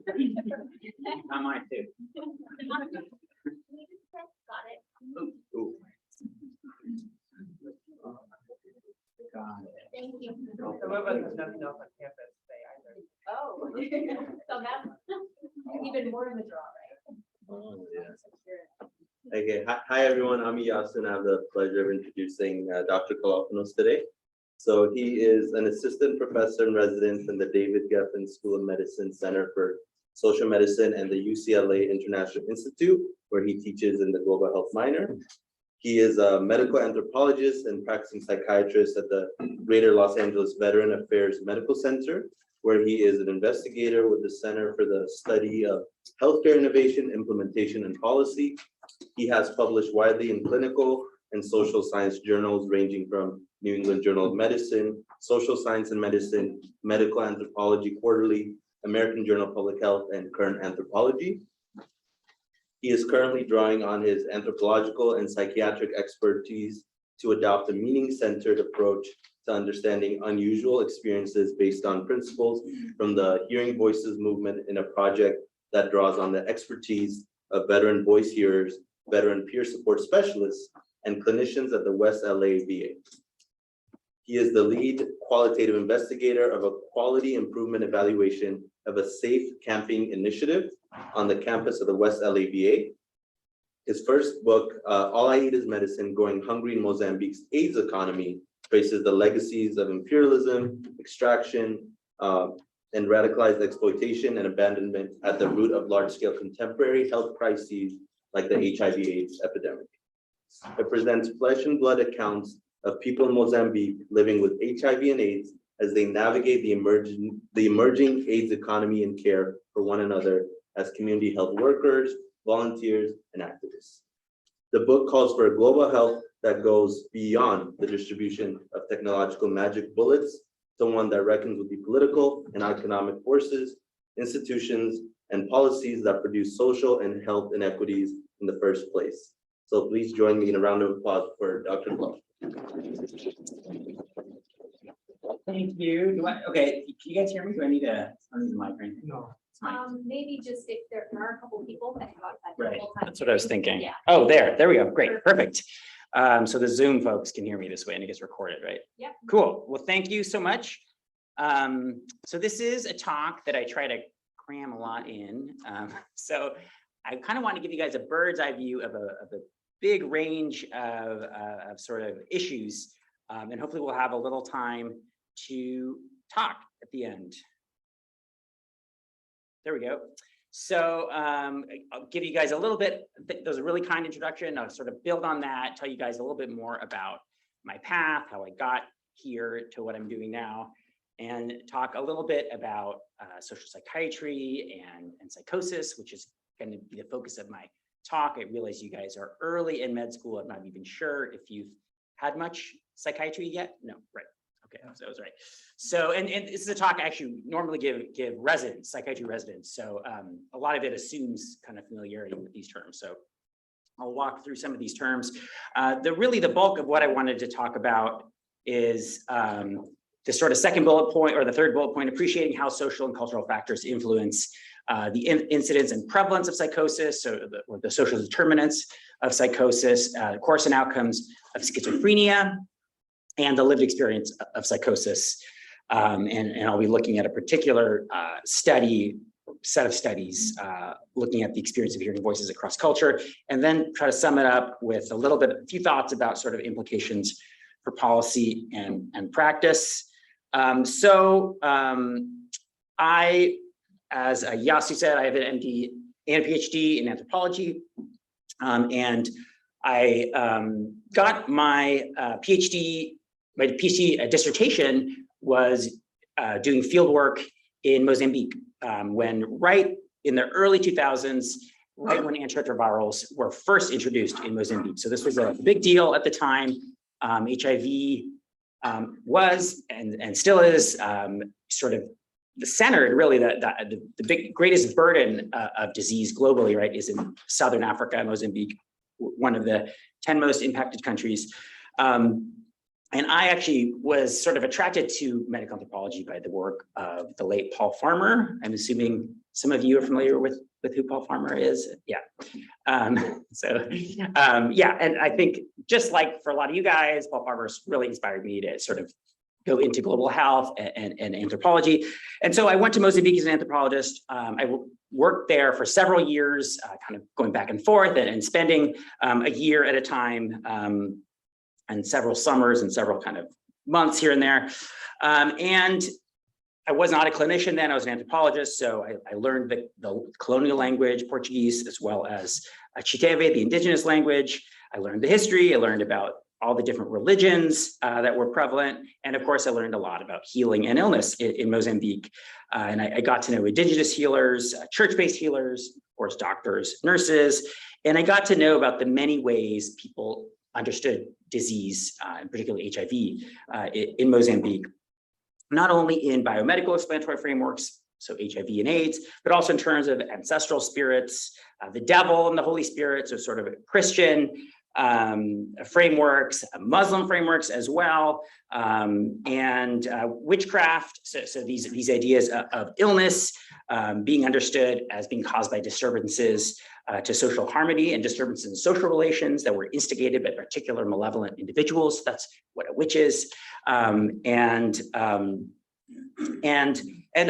Not mine too. Got it. Ooh. Got it. Thank you. Some of us have nothing else on campus today either. Oh, so that's even more of a draw, right? Oh, yeah. Okay, hi everyone. I'm Yasin. I have the pleasure of introducing Dr. Kalofanos today. So he is an assistant professor in residence in the David Geffen School of Medicine Center for Social Medicine and the UCLA International Institute, where he teaches in the Global Health minor. He is a medical anthropologist and practicing psychiatrist at the Greater Los Angeles Veteran Affairs Medical Center, where he is an investigator with the Center for the Study of Healthcare Innovation, Implementation, and Policy. He has published widely in clinical and social science journals ranging from New England Journal of Medicine, Social Science and Medicine, Medical Anthropology Quarterly, American Journal of Public Health, and Current Anthropology. He is currently drawing on his anthropological and psychiatric expertise to adopt a meaning-centered approach to understanding unusual experiences based on principles from the Hearing Voices movement in a project that draws on the expertise of veteran voice hearers, veteran peer support specialists, and clinicians at the West LA VA. He is the lead qualitative investigator of a quality improvement evaluation of a safe camping initiative on the campus of the West LA VA. His first book, All I Eat is Medicine, Going Hungry in Mozambique's AIDS Economy, traces the legacies of imperialism, extraction, and radicalized exploitation and abandonment at the root of large-scale contemporary health crises like the HIV/AIDS epidemic. It presents flesh and blood accounts of people in Mozambique living with HIV and AIDS as they navigate the emerging AIDS economy and care for one another as community health workers, volunteers, and activists. The book calls for a global health that goes beyond the distribution of technological magic bullets to one that reckons with the political and economic forces, institutions, and policies that produce social and health inequities in the first place. So please join me in a round of applause for Dr. Clark. Thank you. Okay, can you guys hear me? Do I need the mic right? No. Maybe just if there are a couple people that have outside the Right, whole time. that's what I was thinking. Yeah. Oh, there we go. Great, perfect. So the Zoom folks can hear me this way and it gets recorded, right? Yeah. Cool. Well, thank you so much. So this is a talk that I try to cram a lot in. So I kind of want to give you guys a bird's eye view of a big range of sort of issues. And hopefully we'll have a little time to talk at the end. There we go. So I'll give you guys a little bit, that was a really kind introduction. I'll sort of build on that, tell you guys a little bit more about my path, how I got here to what I'm doing now, and talk a little bit about social psychiatry and psychosis, which is going to be the focus of my talk. I realize you guys are early in med school. I'm not even sure if you've had much psychiatry yet. No, right. Okay, so I was right. So, and this is a talk I actually normally give residents, psychiatry residents. So a lot of it assumes kind of familiarity with these terms. So I'll walk through some of these terms. Really the bulk of what I wanted to talk about is the sort of second bullet point or the third bullet point, appreciating how social and cultural factors influence the incidence and prevalence of psychosis, or the social determinants of psychosis, course and outcomes of schizophrenia, and the lived experience of psychosis. And I'll be looking at a particular set of studies, looking at the experience of hearing voices across culture, and then try to sum it up with a few thoughts about sort of implications for policy and practice. I, as Yasu said, I have an MD and a PhD in anthropology, and I got my PhD dissertation was doing field work in Mozambique when right in the early 2000s, right when antiretrovirals were first introduced in Mozambique. So this was a big deal at the time. HIV was and still is sort of the center, really the greatest burden of disease globally, right, is in Southern Africa, Mozambique, one of the 10 most impacted countries. And I actually was sort of attracted to medical anthropology by the work of the late Paul Farmer. I'm assuming some of you are familiar with who Paul Farmer is. Yeah. Yeah, and I think just like for a lot of you guys, Paul Farmer's really inspired me to sort of go into global health and anthropology. And so I went to Mozambique as an anthropologist. I worked there for several years, kind of going back and forth and spending a year at a time, and several summers and several kind of months here and there. And I was not a clinician then, I was an anthropologist. So I learned the colonial language, Portuguese, as well as Chiteve, the indigenous language. I learned the history, I learned about all the different religions that were prevalent. And of course, I learned a lot about healing and illness in Mozambique. And I got to know indigenous healers, church-based healers, of course, doctors, nurses. And I got to know about the many ways people understood disease, and particularly HIV in Mozambique, not only in biomedical explanatory frameworks, so HIV and AIDS, but also in terms of ancestral spirits, the devil and the Holy Spirit, so sort of Christian frameworks, Muslim frameworks as well, and witchcraft. So these ideas of illness being understood as being caused by disturbances to social harmony and disturbances in social relations that were instigated by particular malevolent individuals. That's what a witch is, and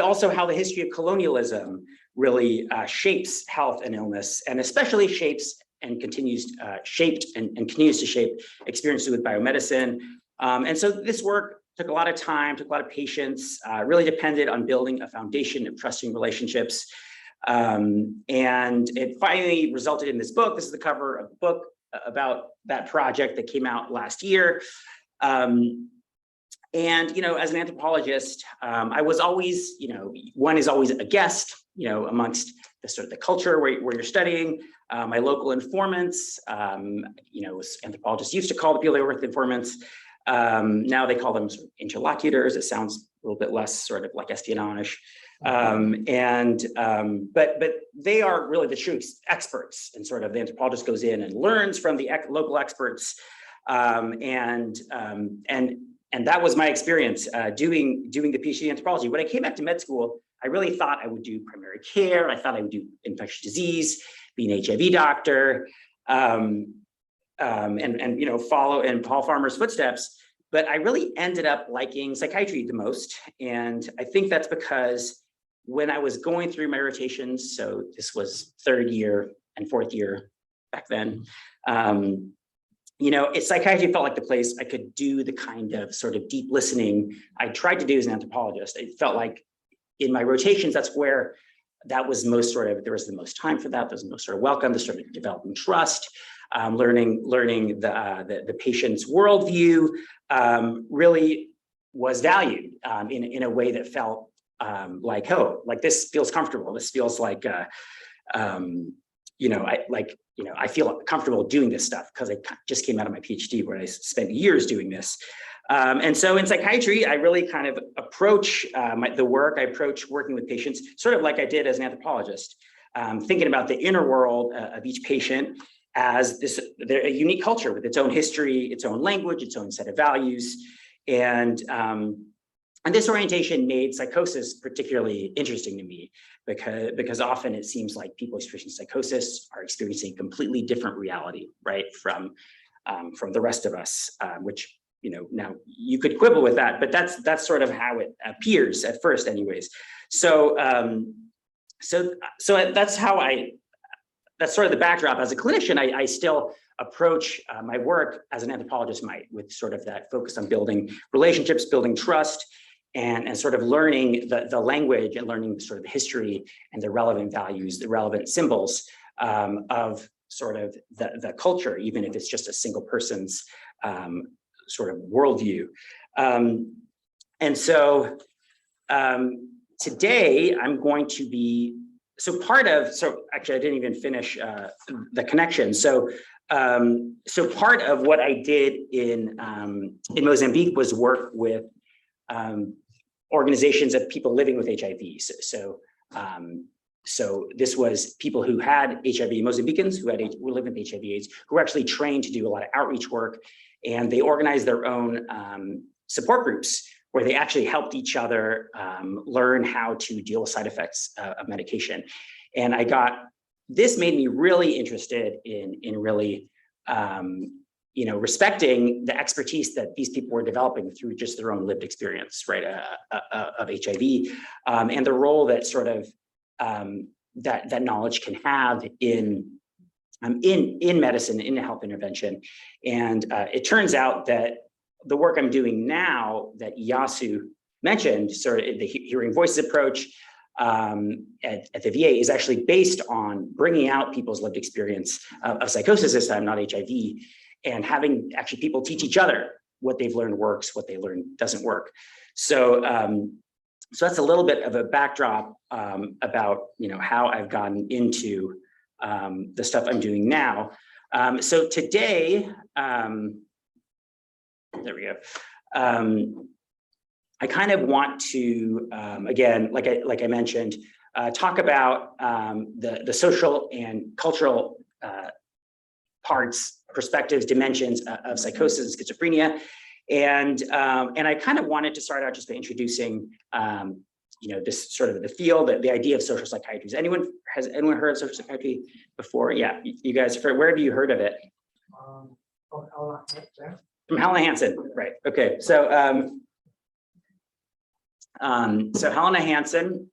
also how the history of colonialism really shapes health and illness, and especially shapes and continues to shape experiences with biomedicine. And so this work took a lot of time, took a lot of patience, really depended on building a foundation of trusting relationships. And it finally resulted in this book. This is the cover of the book about that project that came out last year. And, as an anthropologist, I was always, one is always a guest, amongst the sort of the culture where you're studying. My local informants, anthropologists used to call the people they work with informants. Now they call them sort of interlocutors. It sounds a little bit less sort of like espionage. But they are really the true experts, and sort of the anthropologist goes in and learns from the local experts. And that was my experience doing the PhD in anthropology. When I came back to med school, I really thought I would do primary care. I thought I would do infectious disease, be an HIV doctor, and follow in Paul Farmer's footsteps. But I really ended up liking psychiatry the most. And I think that's because when I was going through my rotations, so this was third year and fourth year back then, psychiatry felt like the place I could do the kind of sort of deep listening I tried to do as an anthropologist. It felt like in my rotations, that's where that was most sort of, there was the most time for that. There was the most sort of welcome, the sort of developing trust, learning the patient's worldview really was valued in a way that felt like, oh, like this feels comfortable. This feels like, I feel comfortable doing this stuff because I just came out of my PhD where I spent years doing this. And so in psychiatry, I really kind of approach the work, I approach working with patients sort of like I did as an anthropologist, thinking about the inner world of each patient as a unique culture with its own history, its own language, its own set of values. And this orientation made psychosis particularly interesting to me because often it seems like people experiencing psychosis are experiencing a completely different reality, right, from the rest of us, which, now you could quibble with that, but that's sort of how it appears at first anyways. So that's sort of the backdrop. As a clinician, I still approach my work as an anthropologist might, with sort of that focus on building relationships, building trust, and sort of learning the language and learning sort of the history and the relevant values, the relevant symbols of sort of the culture, even if it's just a single person's sort of worldview. And so today I'm going to be, so actually I didn't even finish the connection. So part of what I did in Mozambique was work with organizations of people living with HIV. So this was people who had HIV, Mozambicans who were living with HIV/AIDS, who were actually trained to do a lot of outreach work and they organized their own support groups where they actually helped each other learn how to deal with side effects of medication. And this made me really interested in really, respecting the expertise that these people were developing through just their own lived experience, right, of HIV, and the role that sort of that knowledge can have in medicine, in health intervention. And it turns out that the work I'm doing now that Yasu mentioned, sort of the hearing voices approach at the VA, is actually based on bringing out people's lived experience of psychosis this time, not HIV, and having actually people teach each other what they've learned works, what they learned doesn't work. So, so that's a little bit of a backdrop about how I've gotten into the stuff I'm doing now. So today, there we go. I kind of want to, again, like I mentioned, talk about the social and cultural parts, perspectives, dimensions of psychosis and schizophrenia. And I kind of wanted to start out just by introducing, this sort of the field, the idea of social psychiatry. Has anyone heard of social psychiatry before? Yeah, you guys, where have you heard of it? From Helena Hansen, right? Okay, so so Helena Hansen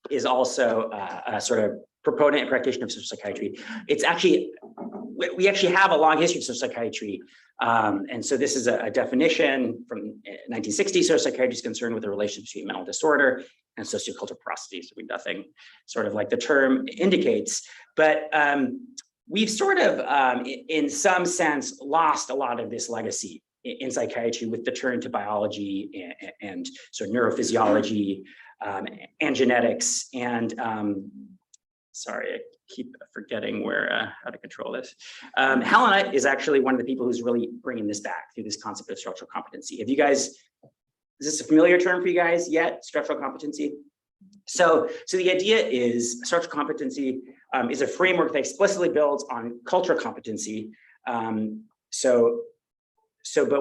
is also a sort of proponent and practitioner of social psychiatry. It's actually, we actually have a long history of social psychiatry. And so this is a definition from 1960. Social psychiatry is concerned with the relationship between mental disorder and sociocultural prosody. So nothing sort of like the term indicates, but we've sort of, in some sense, lost a lot of this legacy in psychiatry with the turn to biology and sort of neurophysiology and genetics. And sorry, I keep forgetting how to control this. Helena is actually one of the people who's really bringing this back through this concept of structural competency. Have you guys, is this a familiar term for you guys yet, structural competency? So the idea is structural competency is a framework that explicitly builds on cultural competency. But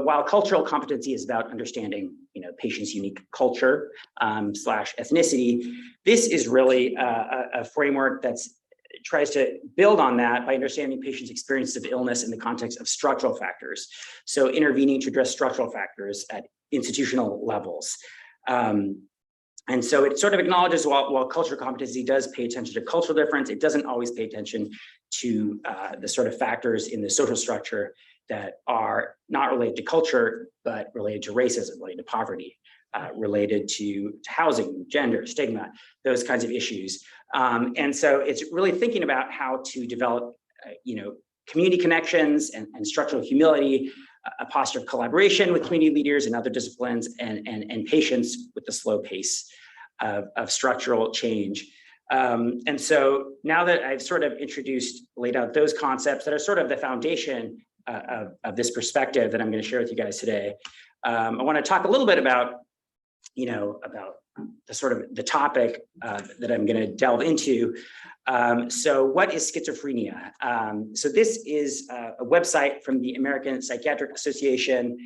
while cultural competency is about understanding, patient's unique culture / ethnicity, this is really a framework that tries to build on that by understanding patients' experiences of illness in the context of structural factors. So intervening to address structural factors at institutional levels. And so it sort of acknowledges while cultural competency does pay attention to cultural difference, it doesn't always pay attention to the sort of factors in the social structure that are not related to culture, but related to racism, related to poverty, related to housing, gender, stigma, those kinds of issues. And so it's really thinking about how to develop, community connections and structural humility, a posture of collaboration with community leaders and other disciplines, and patience with the slow pace of structural change. And so now that I've sort of laid out those concepts that are sort of the foundation of this perspective that I'm going to share with you guys today, I want to talk a little bit about, about the sort of the topic that I'm going to delve into. So what is schizophrenia? So this is a website from the American Psychiatric Association.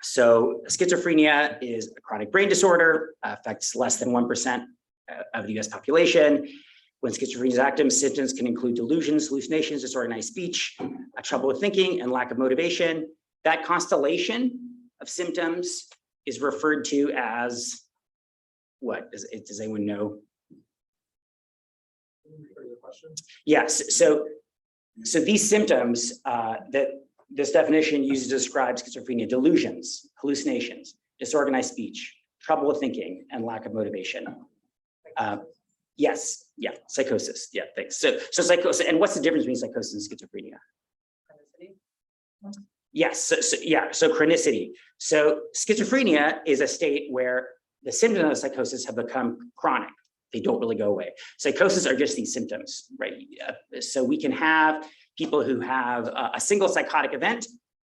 So schizophrenia is a chronic brain disorder, affects less than 1% of the US population. When schizophrenia is active, symptoms can include delusions, hallucinations, disorganized speech, trouble with thinking, and lack of motivation. That constellation of symptoms is referred to as what? Does anyone know? Yes. So these symptoms that this definition uses to describe schizophrenia: delusions, hallucinations, disorganized speech, trouble with thinking, and lack of motivation. Yes. Yeah. Psychosis. Yeah. Thanks. So psychosis. And what's the difference between psychosis and schizophrenia? Yes. So chronicity. So schizophrenia is a state where the symptoms of psychosis have become chronic. They don't really go away. Psychosis are just these symptoms, right? So we can have people who have a single psychotic event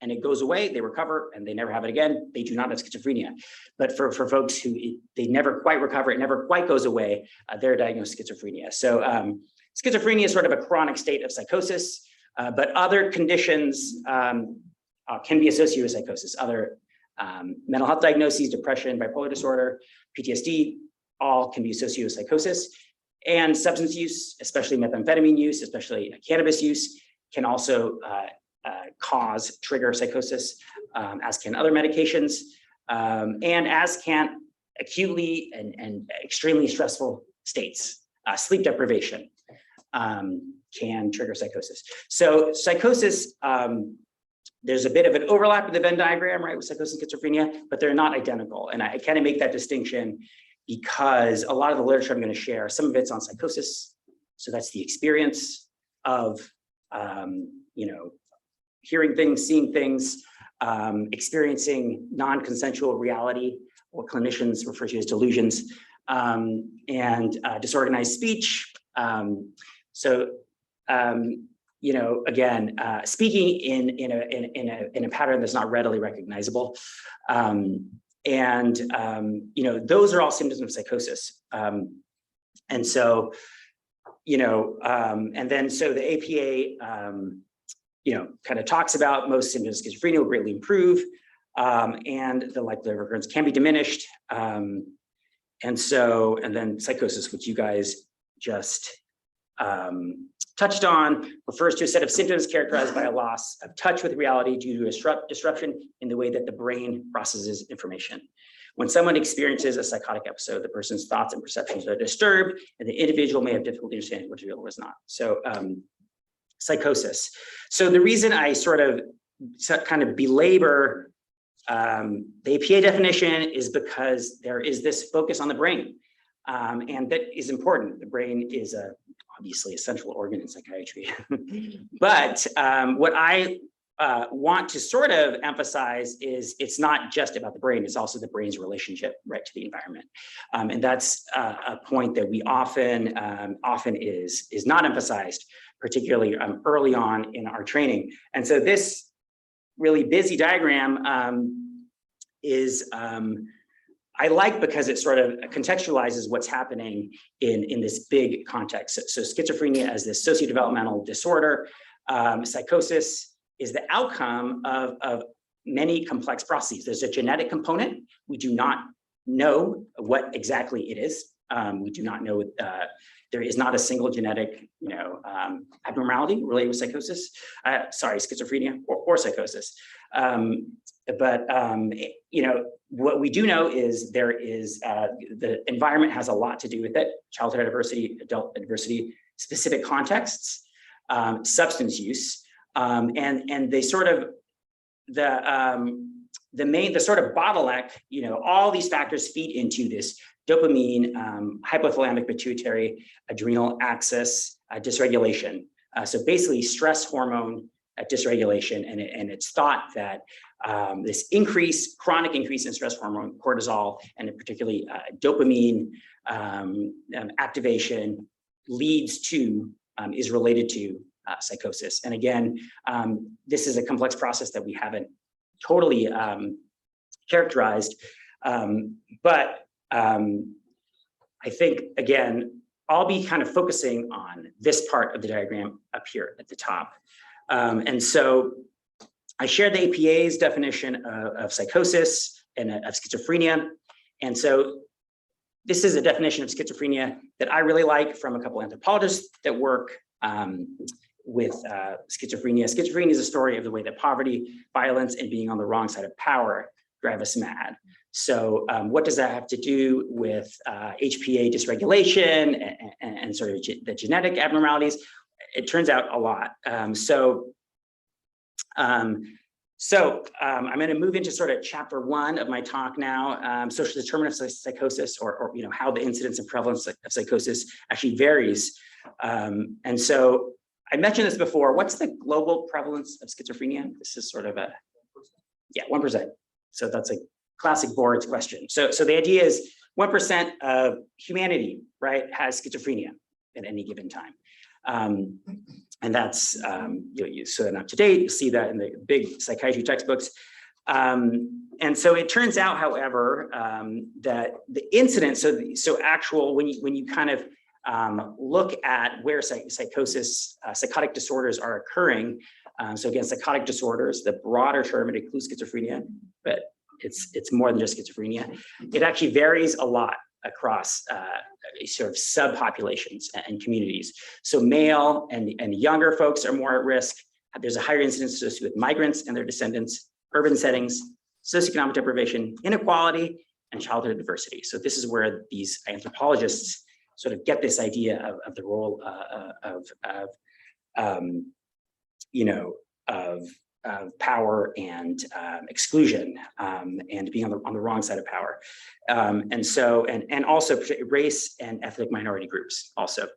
and it goes away, they recover and they never have it again. They do not have schizophrenia. But for folks who they never quite recover, it never quite goes away, they're diagnosed with schizophrenia. So schizophrenia is sort of a chronic state of psychosis But other conditions can be associated with psychosis. Other mental health diagnoses, depression, bipolar disorder, PTSD, all can be associated with psychosis. And substance use, especially methamphetamine use, especially cannabis use, can also trigger psychosis, as can other medications, and as can acutely and extremely stressful states. Sleep deprivation can trigger psychosis. So psychosis, there's a bit of an overlap in the Venn diagram, right, with psychosis and schizophrenia, but they're not identical. And I kind of make that distinction because a lot of the literature I'm going to share, some of it's on psychosis. So that's the experience of, hearing things, seeing things, experiencing non-consensual reality, what clinicians refer to as delusions, and disorganized speech. Again, speaking in a pattern that's not readily recognizable. Those are all symptoms of psychosis. And so the APA, kind of talks about most symptoms of schizophrenia will greatly improve, and the likelihood of recurrence can be diminished. And then psychosis, which you guys just touched on, refers to a set of symptoms characterized by a loss of touch with reality due to a disruption in the way that the brain processes information. When someone experiences a psychotic episode, the person's thoughts and perceptions are disturbed, and the individual may have difficulty understanding what's real or what's not. So psychosis. So the reason I sort of kind of belabor the APA definition is because there is this focus on the brain, and that is important. The brain is obviously a central organ in psychiatry. But what I want to sort of emphasize is it's not just about the brain, it's also the brain's relationship, right, to the environment. And that's a point that we often is not emphasized, particularly early on in our training. And so this really busy diagram is I like because it sort of contextualizes what's happening in this big context. So schizophrenia as this sociodevelopmental disorder, psychosis is the outcome of many complex processes. There's a genetic component. We do not know what exactly it is. We do not know, there is not a single genetic, abnormality related with psychosis, schizophrenia or psychosis. What we do know is there is, the environment has a lot to do with it. Childhood adversity, adult adversity, specific contexts, substance use, and they sort of, the sort of bottleneck, all these factors feed into this dopamine, hypothalamic pituitary adrenal axis dysregulation. So basically stress hormone dysregulation, and it's thought that this chronic increase in stress hormone, cortisol, and particularly dopamine activation is related to psychosis. And again, this is a complex process that we haven't totally characterized, but I think, again, I'll be kind of focusing on this part of the diagram up here at the top. And so I shared the APA's definition of psychosis and of schizophrenia. And so this is a definition of schizophrenia that I really like from a couple anthropologists that work with schizophrenia. Schizophrenia is a story of the way that poverty, violence, and being on the wrong side of power drive us mad. So what does that have to do with HPA dysregulation and sort of the genetic abnormalities? It turns out a lot. I'm going to move into sort of chapter 1 of my talk now, social determinants of psychosis, or how the incidence and prevalence of psychosis actually varies. And so I mentioned this before. What's the global prevalence of schizophrenia? This is sort of 1%. So that's a classic boards question. So the idea is 1% of humanity, right, has schizophrenia at any given time. And that's, so up to date, you see that in the big psychiatry textbooks. And so it turns out, however, that the incidence, so actual, when you kind of look at where psychosis, psychotic disorders are occurring. So again, psychotic disorders, the broader term, it includes schizophrenia, but it's more than just schizophrenia. It actually varies a lot across sort of subpopulations and communities. So male and younger folks are more at risk. There's a higher incidence associated with migrants and their descendants, urban settings, socioeconomic deprivation, inequality, and childhood diversity. So this is where these anthropologists sort of get this idea of the role of power and exclusion, and being on the wrong side of power, and also race and ethnic minority groups also.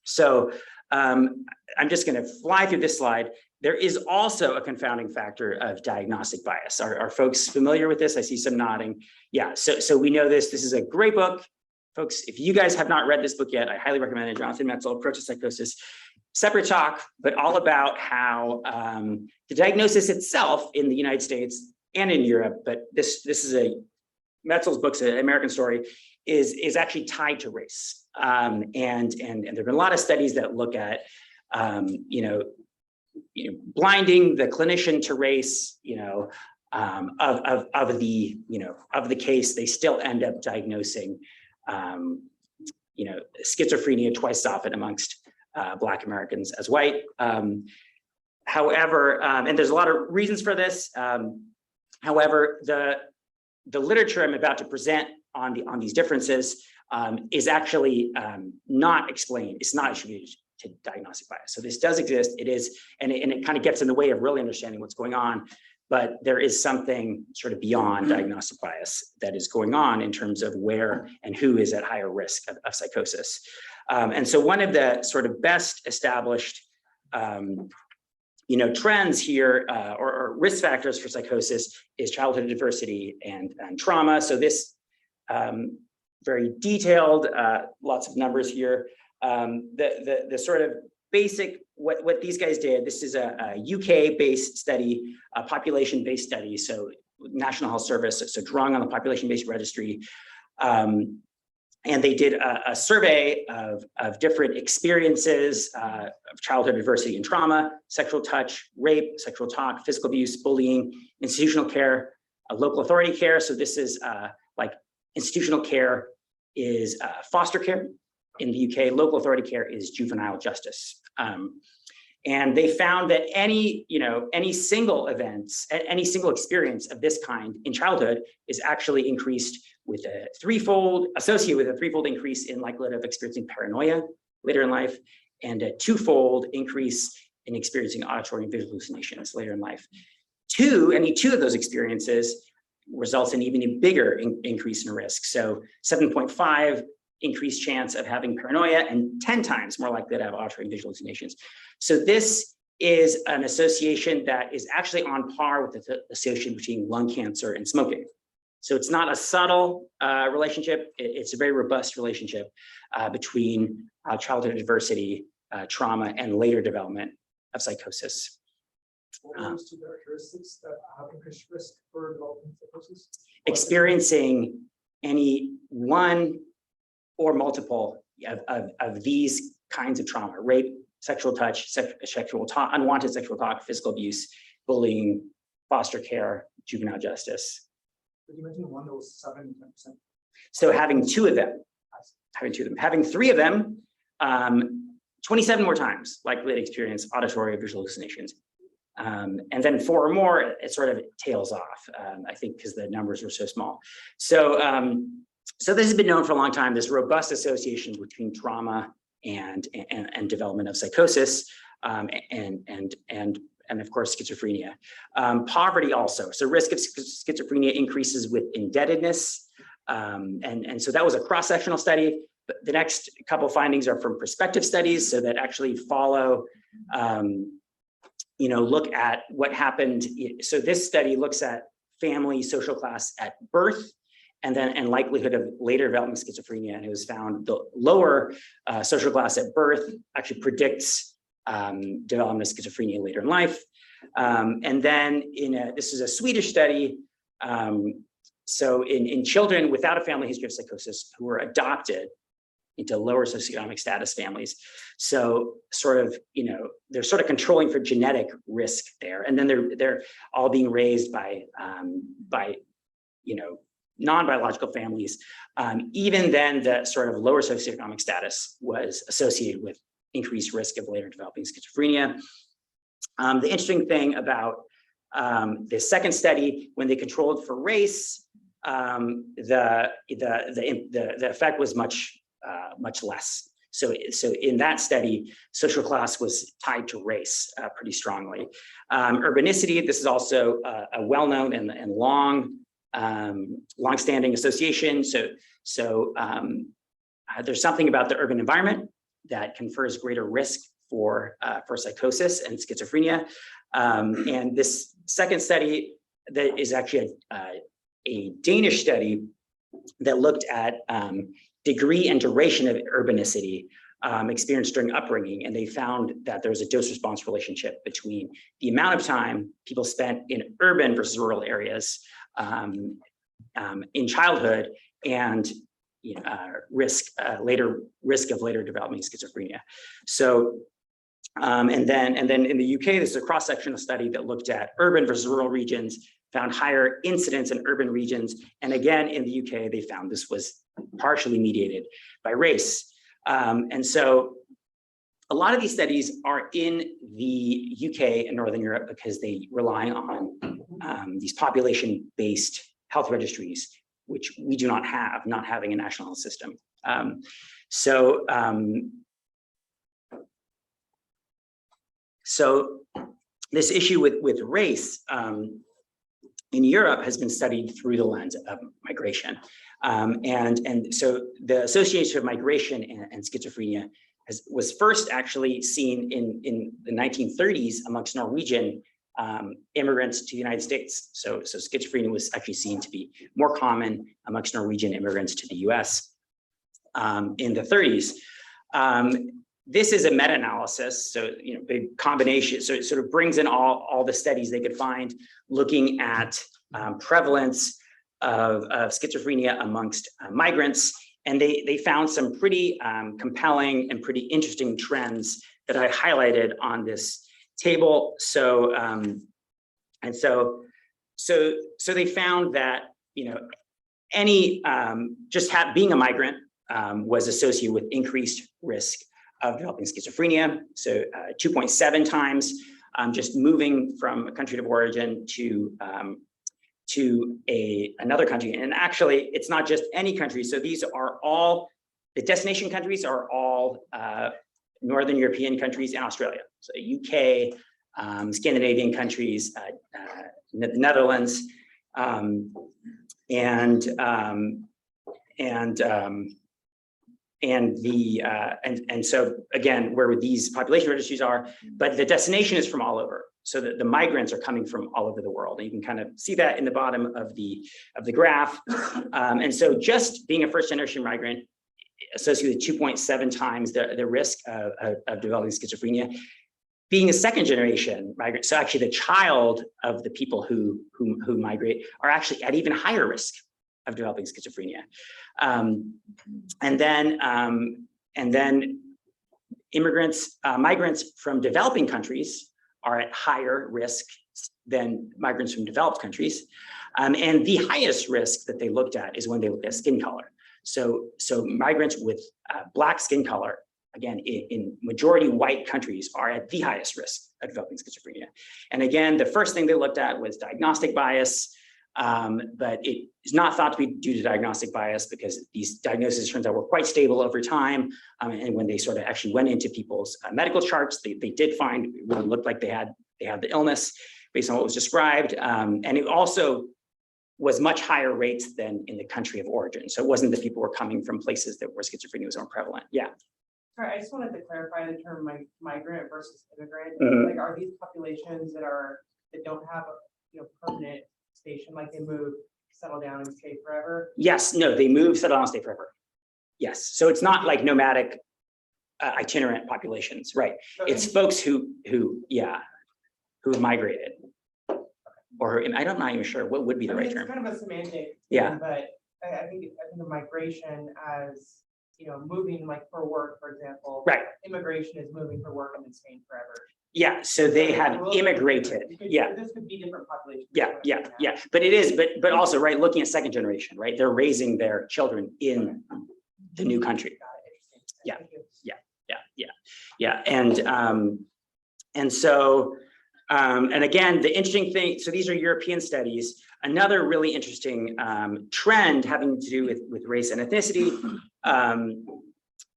So I'm just going to fly through this slide. There is also a confounding factor of diagnostic bias. Are folks familiar with this? I see some nodding. Yeah, so we know this. This is a great book. Folks, if you guys have not read this book yet, I highly recommend it. Jonathan Metzl, Approach to Psychosis. Separate talk, but all about how the diagnosis itself in the United States and in Europe, but this is Metzl's book's an American story, is actually tied to race. And there have been a lot of studies that look at blinding the clinician to race, of the case, they still end up diagnosing schizophrenia twice as often amongst Black Americans as white. However, and there's a lot of reasons for this. However, the literature I'm about to present on these differences is actually not explained. It's not attributed to diagnostic bias. So this does exist. It is, and it kind of gets in the way of really understanding what's going on. But there is something sort of beyond diagnostic bias that is going on in terms of where and who is at higher risk of psychosis. And so one of the sort of best established trends here or risk factors for psychosis is childhood diversity and trauma. So this very detailed, lots of numbers here. The sort of basic, what these guys did, this is a UK-based study, a population-based study, so National Health Service, so drawing on the population-based registry. And they did a survey of different experiences of childhood adversity and trauma, sexual touch, rape, sexual talk, physical abuse, bullying, institutional care, local authority care. So this is like institutional care is foster care in the UK, local authority care is juvenile justice. And they found that any single events, any single experience of this kind in childhood is actually increased with associated with a threefold increase in likelihood of experiencing paranoia later in life, and a twofold increase in experiencing auditory and visual hallucinations later in life. Any two of those experiences results in even a bigger increase in risk. So 7.5 increased chance of having paranoia and 10 times more likely to have auditory and visual hallucinations. So this is an association that is actually on par with the association between lung cancer and smoking. So it's not a subtle relationship, it's a very robust relationship between childhood adversity, trauma, and later development of psychosis. What are those two characteristics that have increased risk for developing psychosis? Experiencing any one or multiple of these kinds of trauma: rape, sexual touch, sexual talk, unwanted sexual talk, physical abuse, bullying, foster care, juvenile justice. But you mentioned one that was 7 to 10%. So having two of them, having three of them, 27 more times likely to experience auditory or visual hallucinations. And then 4 or more, it sort of tails off, I think, because the numbers were so small. So this has been known for a long time, this robust association between trauma and development of psychosis, and of course, schizophrenia. Poverty also, so risk of schizophrenia increases with indebtedness. And so that was a cross-sectional study. But the next couple of findings are from prospective studies, so that actually follow, look at what happened. So this study looks at family social class at birth, and likelihood of later development of schizophrenia. And it was found the lower social class at birth actually predicts development of schizophrenia later in life. And then this is a Swedish study. So in children without a family history of psychosis who were adopted, into lower socioeconomic status families. So sort of, they're sort of controlling for genetic risk there. And then they're all being raised by non-biological families. Even then, the sort of lower socioeconomic status was associated with increased risk of later developing schizophrenia. The interesting thing about the second study, when they controlled for race, the effect was much less. So in that study, social class was tied to race pretty strongly. Urbanicity, this is also a well-known and long-standing association. So there's something about the urban environment that confers greater risk for psychosis and schizophrenia. And this second study that is actually a Danish study that looked at degree and duration of urbanicity experienced during upbringing. And they found that there was a dose-response relationship between the amount of time people spent in urban versus rural areas in childhood and risk of later developing schizophrenia. So, and then in the UK, this is a cross-sectional study that looked at urban versus rural regions, found higher incidence in urban regions. And again, in the UK, they found this was partially mediated by race. And so a lot of these studies are in the UK and Northern Europe because they rely on these population-based health registries, which we do not have, not having a national health system. So this issue with race in Europe has been studied through the lens of migration. And so the association of migration and schizophrenia was first actually seen in the 1930s amongst Norwegian immigrants to the United States. So schizophrenia was actually seen to be more common amongst Norwegian immigrants to the US in the 30s. This is a meta-analysis, so big combination. So it sort of brings in all the studies they could find, looking at prevalence of schizophrenia amongst migrants, and they found some pretty compelling and pretty interesting trends that I highlighted on this table. So so they found that any being a migrant was associated with increased risk of developing schizophrenia. So 2.7 times just moving from a country of origin to another country. And actually, it's not just any country. So these are all, the destination countries are all Northern European countries and Australia. So UK, Scandinavian countries, the Netherlands, and so again, where these population registries are, but the destination is from all over. So the migrants are coming from all over the world. And you can kind of see that in the bottom of the graph. And so just being a first generation migrant associated with 2.7 times the risk of developing schizophrenia. Being a second generation migrant, so actually the child of the people who migrate are actually at even higher risk of developing schizophrenia. And then migrants from developing countries are at higher risk than migrants from developed countries. And the highest risk that they looked at is when they looked at skin color. So migrants with Black skin color, again, in majority white countries, are at the highest risk of developing schizophrenia. And again, the first thing they looked at was diagnostic bias, but it is not thought to be due to diagnostic bias because these diagnoses, turns out, were quite stable over time. And when they sort of actually went into people's medical charts, they did find it really looked like they had the illness based on what was described. And it also was much higher rates than in the country of origin. So it wasn't that people were coming from places where schizophrenia was more prevalent. Yeah. Sorry, I just wanted to clarify the term migrant versus immigrant. Mhm. Like, are these populations that don't have a permanent station, like they move, settle down, and stay forever? Yes. No. They move, settle down, stay forever. Yes. So it's not like nomadic, itinerant populations, right? So It's folks who migrated, or I'm not even sure what would be the right it's term. kind of a semantic thing, Yeah. but I think of migration as moving like for work, for example. Right. Immigration is moving for work and then staying forever. Yeah, so they had immigrated. Yeah, This could be different populations. yeah. But it is, but also, right, looking at second generation, right? They're raising their children in the new country. Yeah. And so, and again, the interesting thing, so these are European studies. Another really interesting trend having to do with race and ethnicity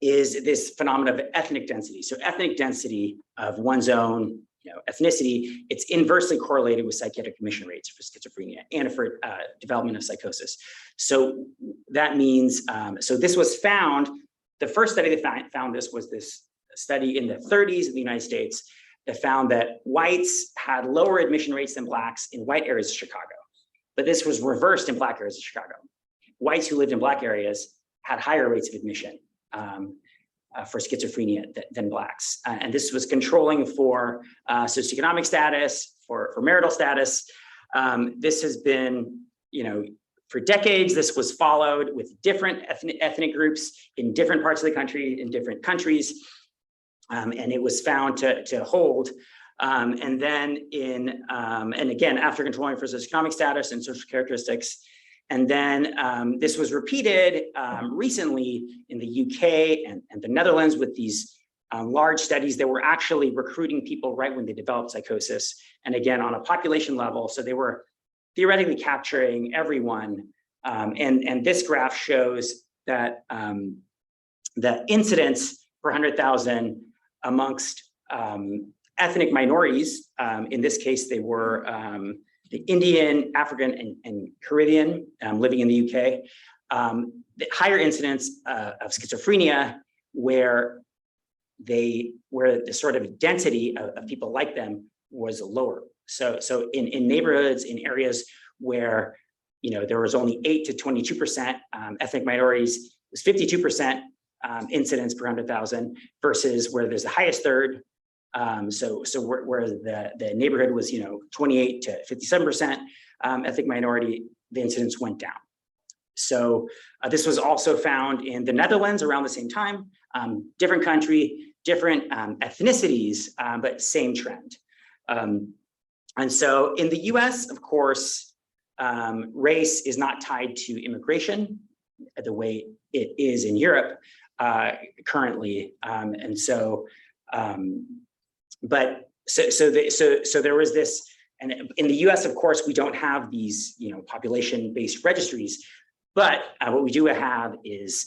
is this phenomenon of ethnic density. So ethnic density of one's own ethnicity, it's inversely correlated with psychiatric admission rates for schizophrenia and for development of psychosis. So that means, so this was found, the first study that found this was this study in the 30s in the United States that found that whites had lower admission rates than blacks in white areas of Chicago. But this was reversed in black areas of Chicago. Whites who lived in black areas had higher rates of admission for schizophrenia than blacks. And this was controlling for socioeconomic status, for marital status. This has been, for decades, this was followed with different ethnic groups in different parts of the country, in different countries. And it was found to hold. And then and again, after controlling for socioeconomic status and social characteristics. And then this was repeated recently in the UK and the Netherlands with these large studies that were actually recruiting people right when they developed psychosis. And again, on a population level, so they were theoretically capturing everyone. And this graph shows that the incidence per 100,000 amongst ethnic minorities, in this case, they were the Indian, African, and Caribbean living in the UK, the higher incidence of schizophrenia, where the sort of density of people like them was lower. So in neighborhoods, in areas where there was only 8 to 22% ethnic minorities, it was 52% incidence per 100,000 versus where there's the highest third. So where the neighborhood was 28 to 57% ethnic minority, the incidence went down. So this was also found in the Netherlands around the same time, different country, different ethnicities, but same trend. And so in the US, of course, race is not tied to immigration the way it is in Europe currently. And so, but so there was this, and in the US, of course, we don't have these population-based registries, but what we do have is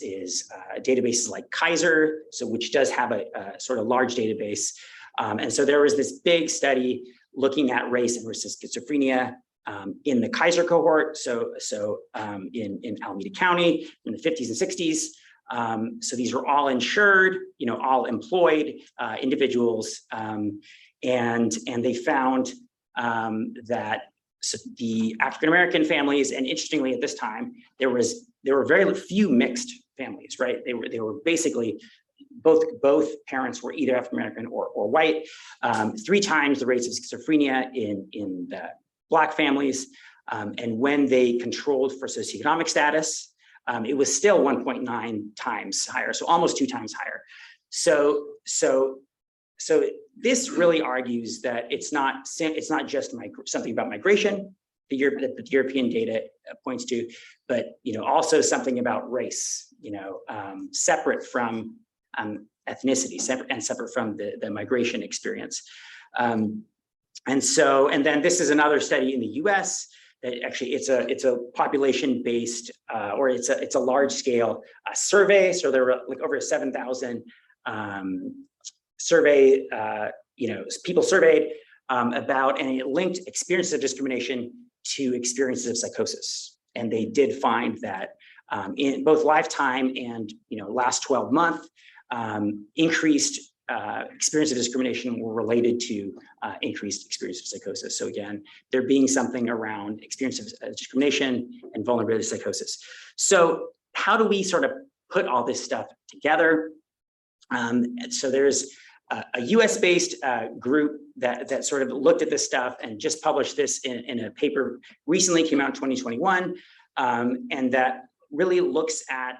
databases like Kaiser, so which does have a sort of large database. And so there was this big study looking at race versus schizophrenia in the Kaiser cohort, so in Alameda County in the 50s and 60s. So these were all insured, all employed individuals, and they found that the African-American families, and interestingly at this time, there were very few mixed families, right? They were basically both parents were either African-American or white. 3 times the rates of schizophrenia in the Black families, and when they controlled for socioeconomic status, it was still 1.9 times higher, so almost 2 times higher. So this really argues that it's not just something about migration, the European data points to, but also something about race, separate from ethnicity, separate from the migration experience. And then this is another study in the U.S. that actually it's a population-based or it's a large-scale survey. So there were like over 7,000 people surveyed about, and it linked experiences of discrimination to experiences of psychosis. And they did find that in both lifetime and last 12 month, increased experience of discrimination were related to increased experience of psychosis. So again, there being something around experience of discrimination and vulnerability to psychosis. So how do we sort of put all this stuff together? So there's a US-based group that sort of looked at this stuff and just published this in a paper recently, came out in 2021, and that really looks at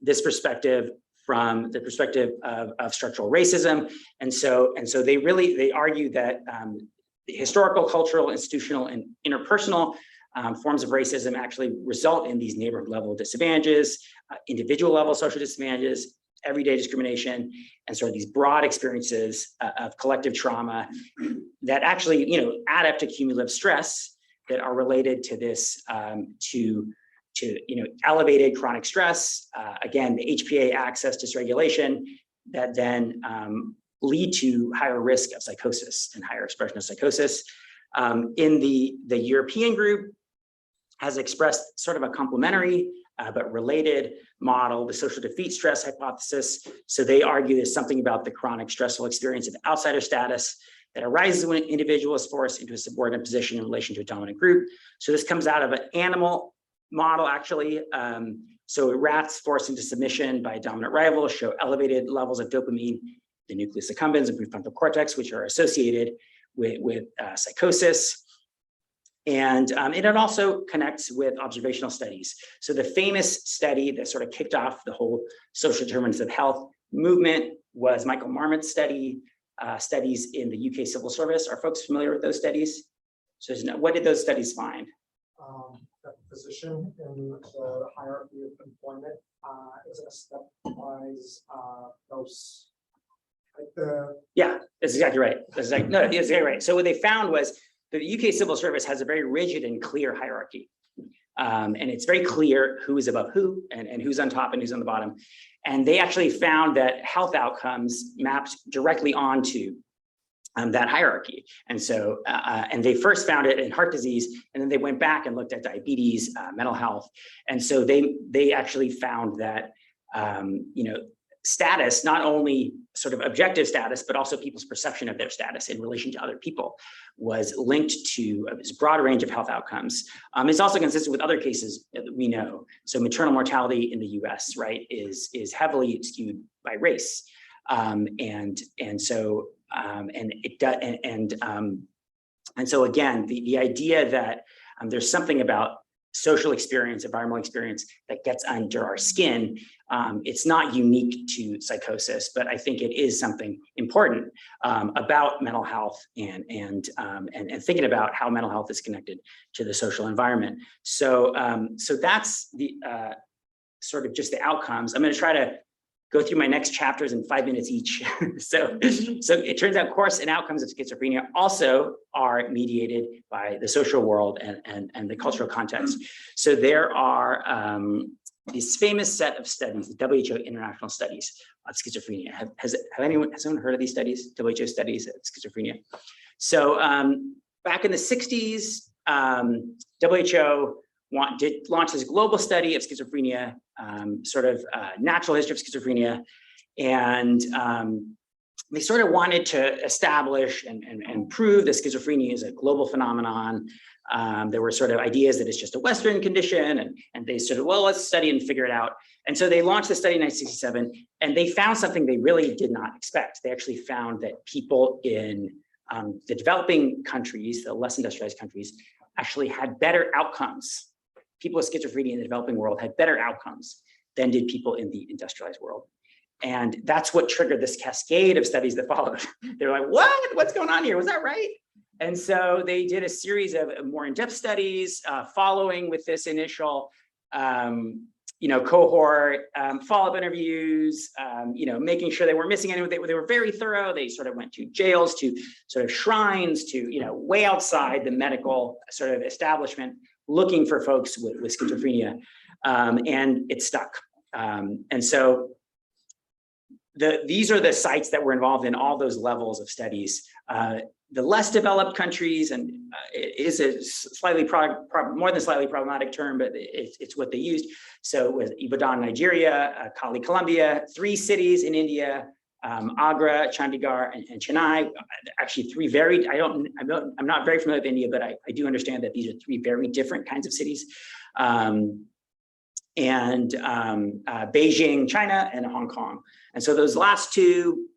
this perspective from the perspective of structural racism. And so they argue that the historical, cultural, institutional, and interpersonal forms of racism actually result in these neighborhood level disadvantages, individual level social disadvantages, everyday discrimination, and sort of these broad experiences of collective trauma that actually, add up to cumulative stress that are related to this, to elevated chronic stress. Again, the HPA access dysregulation that then lead to higher risk of psychosis and higher expression of psychosis. In the European group has expressed sort of a complementary but related model, the social defeat stress hypothesis. So they argue there's something about the chronic stressful experience of outsider status that arises when an individual is forced into a subordinate position in relation to a dominant group. So this comes out of an animal model, actually. So rats forced into submission by a dominant rival show elevated levels of dopamine, the nucleus accumbens and prefrontal cortex, which are associated with psychosis. And it also connects with observational studies. So the famous study that sort of kicked off the whole social determinants of health movement was Michael Marmot's studies in the UK civil service. Are folks familiar with those studies? So what did those studies find? That the position in the hierarchy of employment is a stepwise those like the Yeah, that's exactly right. That's exactly right. So what they found was the UK civil service has a very rigid and clear hierarchy. And it's very clear who is above who and who's on top and who's on the bottom. And they actually found that health outcomes mapped directly onto that hierarchy. And so, and they first found it in heart disease, and then they went back and looked at diabetes, mental health. And so they actually found that, status, not only sort of objective status, but also people's perception of their status in relation to other people was linked to this broad range of health outcomes. It's also consistent with other cases that we know. So maternal mortality in the US, right, is heavily skewed by race. And so again, the idea that there's something about social experience, environmental experience that gets under our skin. It's not unique to psychosis, but I think it is something important about mental health and thinking about how mental health is connected to the social environment. So that's the sort of just the outcomes. I'm going to try to go through my next chapters in 5 minutes each. So it turns out course and outcomes of schizophrenia also are mediated by the social world and the cultural context. So there are this famous set of studies, the WHO international studies of schizophrenia. Has anyone heard of these studies, WHO studies of schizophrenia? So back in the 60s, WHO did launch this global study of schizophrenia, natural history of schizophrenia. And they sort of wanted to establish and prove that schizophrenia is a global phenomenon. There were sort of ideas that it's just a Western condition, and they sort of, well, let's study and figure it out. And so they launched the study in 1967, and they found something they really did not expect. They actually found that people in the developing countries, the less industrialized countries, actually had better outcomes. People with schizophrenia in the developing world had better outcomes than did people in the industrialized world. And that's what triggered this cascade of studies that followed. They're like, what? What's going on here? Was that right? And so they did a series of more in-depth studies following with this initial cohort, follow-up interviews, making sure they weren't missing anyone. They were very thorough. They sort of went to jails, to sort of shrines, to, way outside the medical sort of establishment, looking for folks with schizophrenia, and it stuck. And so these are the sites that were involved in all those levels of studies. The less developed countries, and it is a slightly more than slightly problematic term, but it's what they used. So it was Ibadan, Nigeria, Cali, Colombia, 3 cities in India, Agra, Chandigarh, and Chennai. Actually, 3 very, I'm not very familiar with India, but I do understand that these are 3 very different kinds of cities. Beijing, China, and Hong Kong. And so those last 2,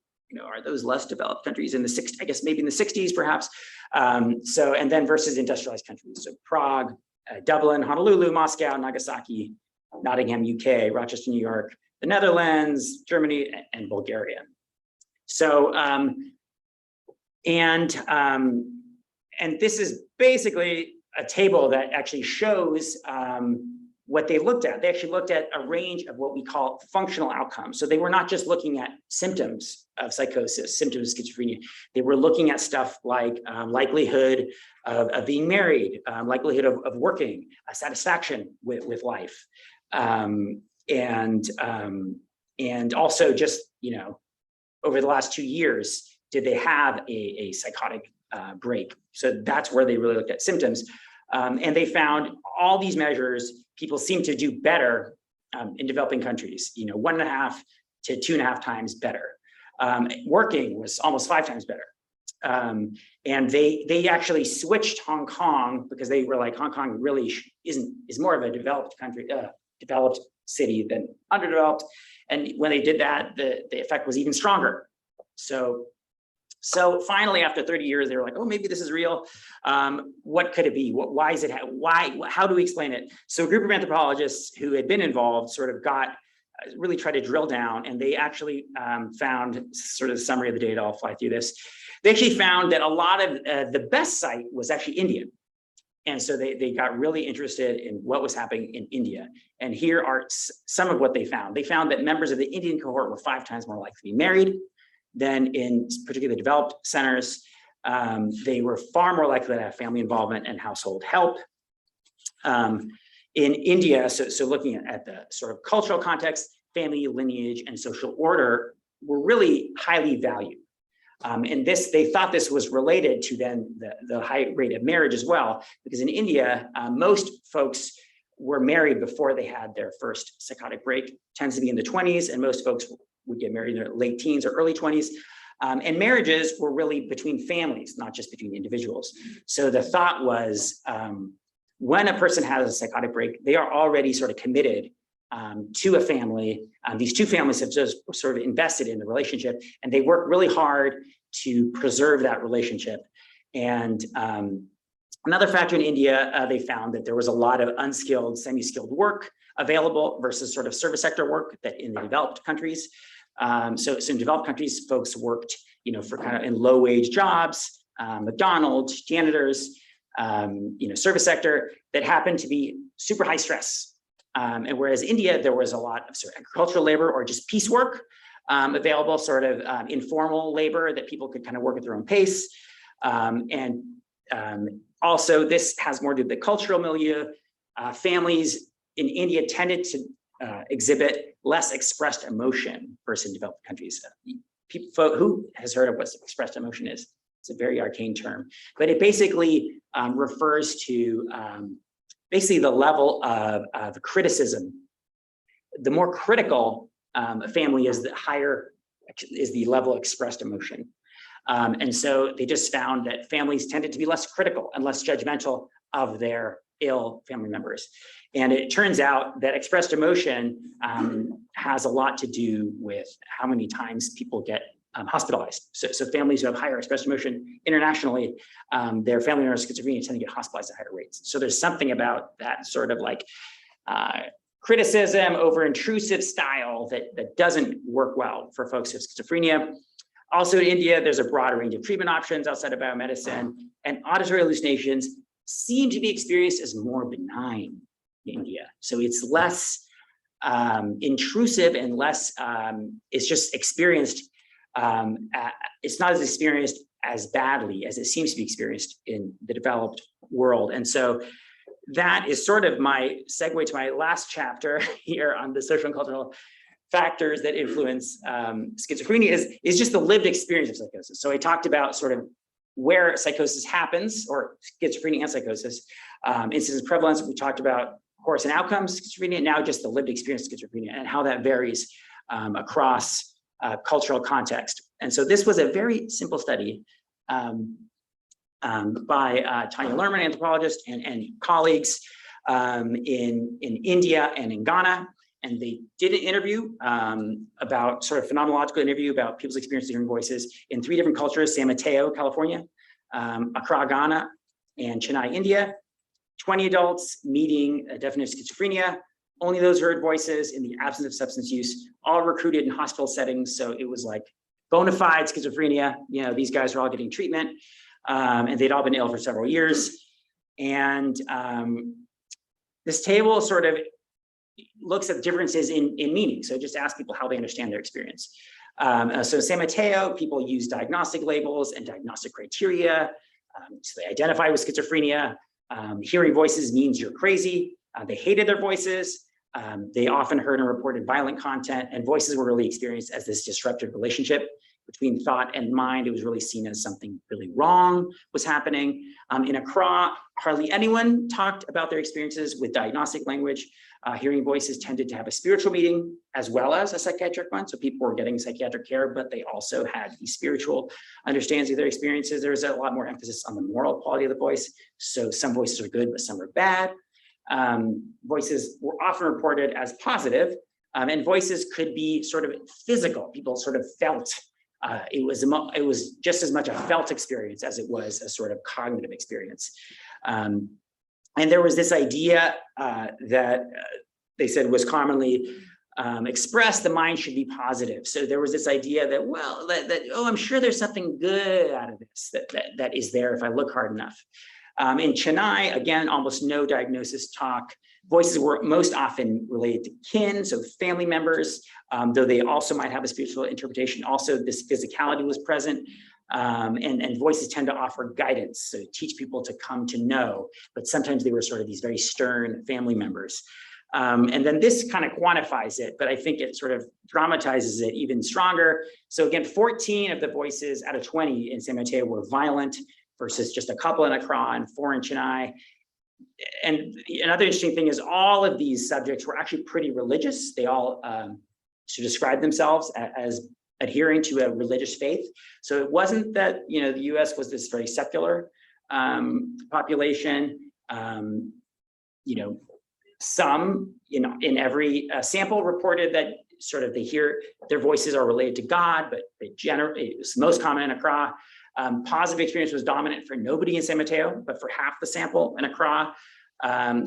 are those less developed countries in the 60s, I guess maybe in the 60s, perhaps. And then versus industrialized countries. So Prague, Dublin, Honolulu, Moscow, Nagasaki, Nottingham, UK, Rochester, New York, the Netherlands, Germany, and Bulgaria. So, and this is basically a table that actually shows what they looked at. They actually looked at a range of what we call functional outcomes. So they were not just looking at symptoms of psychosis, symptoms of schizophrenia. They were looking at stuff like likelihood of being married, likelihood of working, satisfaction with life. And also just, you know, over the last 2 years, did they have a psychotic break? So that's where they really looked at symptoms. And they found all these measures, people seem to do better in developing countries, you know, 1.5 to 2.5 times better. Working was almost 5 times better. And they actually switched Hong Kong because they were like, Hong Kong really is more of a developed country, developed city than underdeveloped. And when they did that, the effect was even stronger. So finally, after 30 years, they were like, oh, maybe this is real. What could it be? Why is it? How do we explain it? So a group of anthropologists who had been involved sort of really tried to drill down, and they actually found sort of the summary of the data. I'll fly through this. They actually found that a lot of the best site was actually India. And so they got really interested in what was happening in India. And here are some of what they found. They found that members of the Indian cohort were 5 times more likely to be married than in particularly developed centers. They were far more likely to have family involvement and household help. In India, so looking at the sort of cultural context, family, lineage, and social order were really highly valued. And they thought this was related to then the high rate of marriage as well, because in India, most folks were married before they had their first psychotic break, tends to be in the 20s, and most folks would get married in their late teens or early 20s. And marriages were really between families, not just between individuals. So the thought was, when a person has a psychotic break, they are already sort of committed to a family. These two families have just sort of invested in the relationship, and they work really hard to preserve that relationship. And another factor in India, they found that there was a lot of unskilled, semi-skilled work available versus sort of service sector work that in the developed countries. So in developed countries, folks worked, you know, for kind of in low-wage jobs, McDonald's, janitors, you know, service sector that happened to be super high stress. And whereas India, there was a lot of sort of agricultural labor or just piecework available, sort of informal labor that people could kind of work at their own pace. And also this has more to do with the cultural milieu. Families in India tended to exhibit less expressed emotion versus in developed countries. Who has heard of what expressed emotion is? It's a very arcane term, but it basically refers to basically the level of criticism. The more critical a family is, the higher is the level of expressed emotion. And so they just found that families tended to be less critical and less judgmental of their ill family members. And it turns out that expressed emotion has a lot to do with how many times people get hospitalized. So families who have higher expressed emotion internationally, their family members with schizophrenia tend to get hospitalized at higher rates. So there's something about that sort of like criticism over intrusive style that doesn't work well for folks who have schizophrenia. Also in India, there's a broad range of treatment options outside of biomedicine, and auditory hallucinations seem to be experienced as more benign in India. So it's less intrusive and less, it's just experienced, it's not as experienced as badly as it seems to be experienced in the developed world. And so that is sort of my segue to my last chapter here on the social and cultural factors that influence schizophrenia is just the lived experience of psychosis. So I talked about sort of where psychosis happens, or schizophrenia and psychosis, incidence prevalence. We talked about course and outcomes schizophrenia, and now just the lived experience of schizophrenia and how that varies across cultural context. And so this was a very simple study by Tanya Lerman, anthropologist, and colleagues in India and in Ghana. And they did an interview about sort of phenomenological interview about people's experiences hearing voices in 3 different cultures: San Mateo, California, Accra, Ghana, and Chennai, India. 20 adults meeting a definition of schizophrenia, only those who heard voices in the absence of substance use, all recruited in hospital settings. So it was like bona fide schizophrenia. You know, these guys were all getting treatment, and they'd all been ill for several years. And this table sort of looks at differences in meaning. So just ask people how they understand their experience. So San Mateo, people use diagnostic labels and diagnostic criteria. So they identify with schizophrenia. Hearing voices means you're crazy. They hated their voices. They often heard and reported violent content, and voices were really experienced as this disruptive relationship between thought and mind. It was really seen as something really wrong was happening. In Accra, hardly anyone talked about their experiences with diagnostic language. Hearing voices tended to have a spiritual meaning as well as a psychiatric one. So people were getting psychiatric care, but they also had these spiritual understandings of their experiences. There was a lot more emphasis on the moral quality of the voice. So some voices are good, but some are bad. Voices were often reported as positive, and voices could be sort of physical. People sort of felt, it was just as much a felt experience as it was a sort of cognitive experience. And there was this idea that they said was commonly expressed, the mind should be positive. So there was this idea that, well, oh, I'm sure there's something good out of this that is there if I look hard enough. In Chennai, again, almost no diagnosis talk. Voices were most often related to kin, so family members, though they also might have a spiritual interpretation. Also, this physicality was present. And voices tend to offer guidance, so teach people to come to know, but sometimes they were sort of these very stern family members. And then this kind of quantifies it, but I think it sort of dramatizes it even stronger. So again, 14 of the voices out of 20 in San Mateo were violent versus just a couple in Accra and 4 in Chennai. And another interesting thing is all of these subjects were actually pretty religious. They all should describe themselves as adhering to a religious faith. So it wasn't that, you know, the US was this very secular population. You know, some, you know, in every sample reported that sort of they hear their voices are related to God, but they generally, it was most common in Accra. Positive experience was dominant for nobody in San Mateo, but for half the sample in Accra.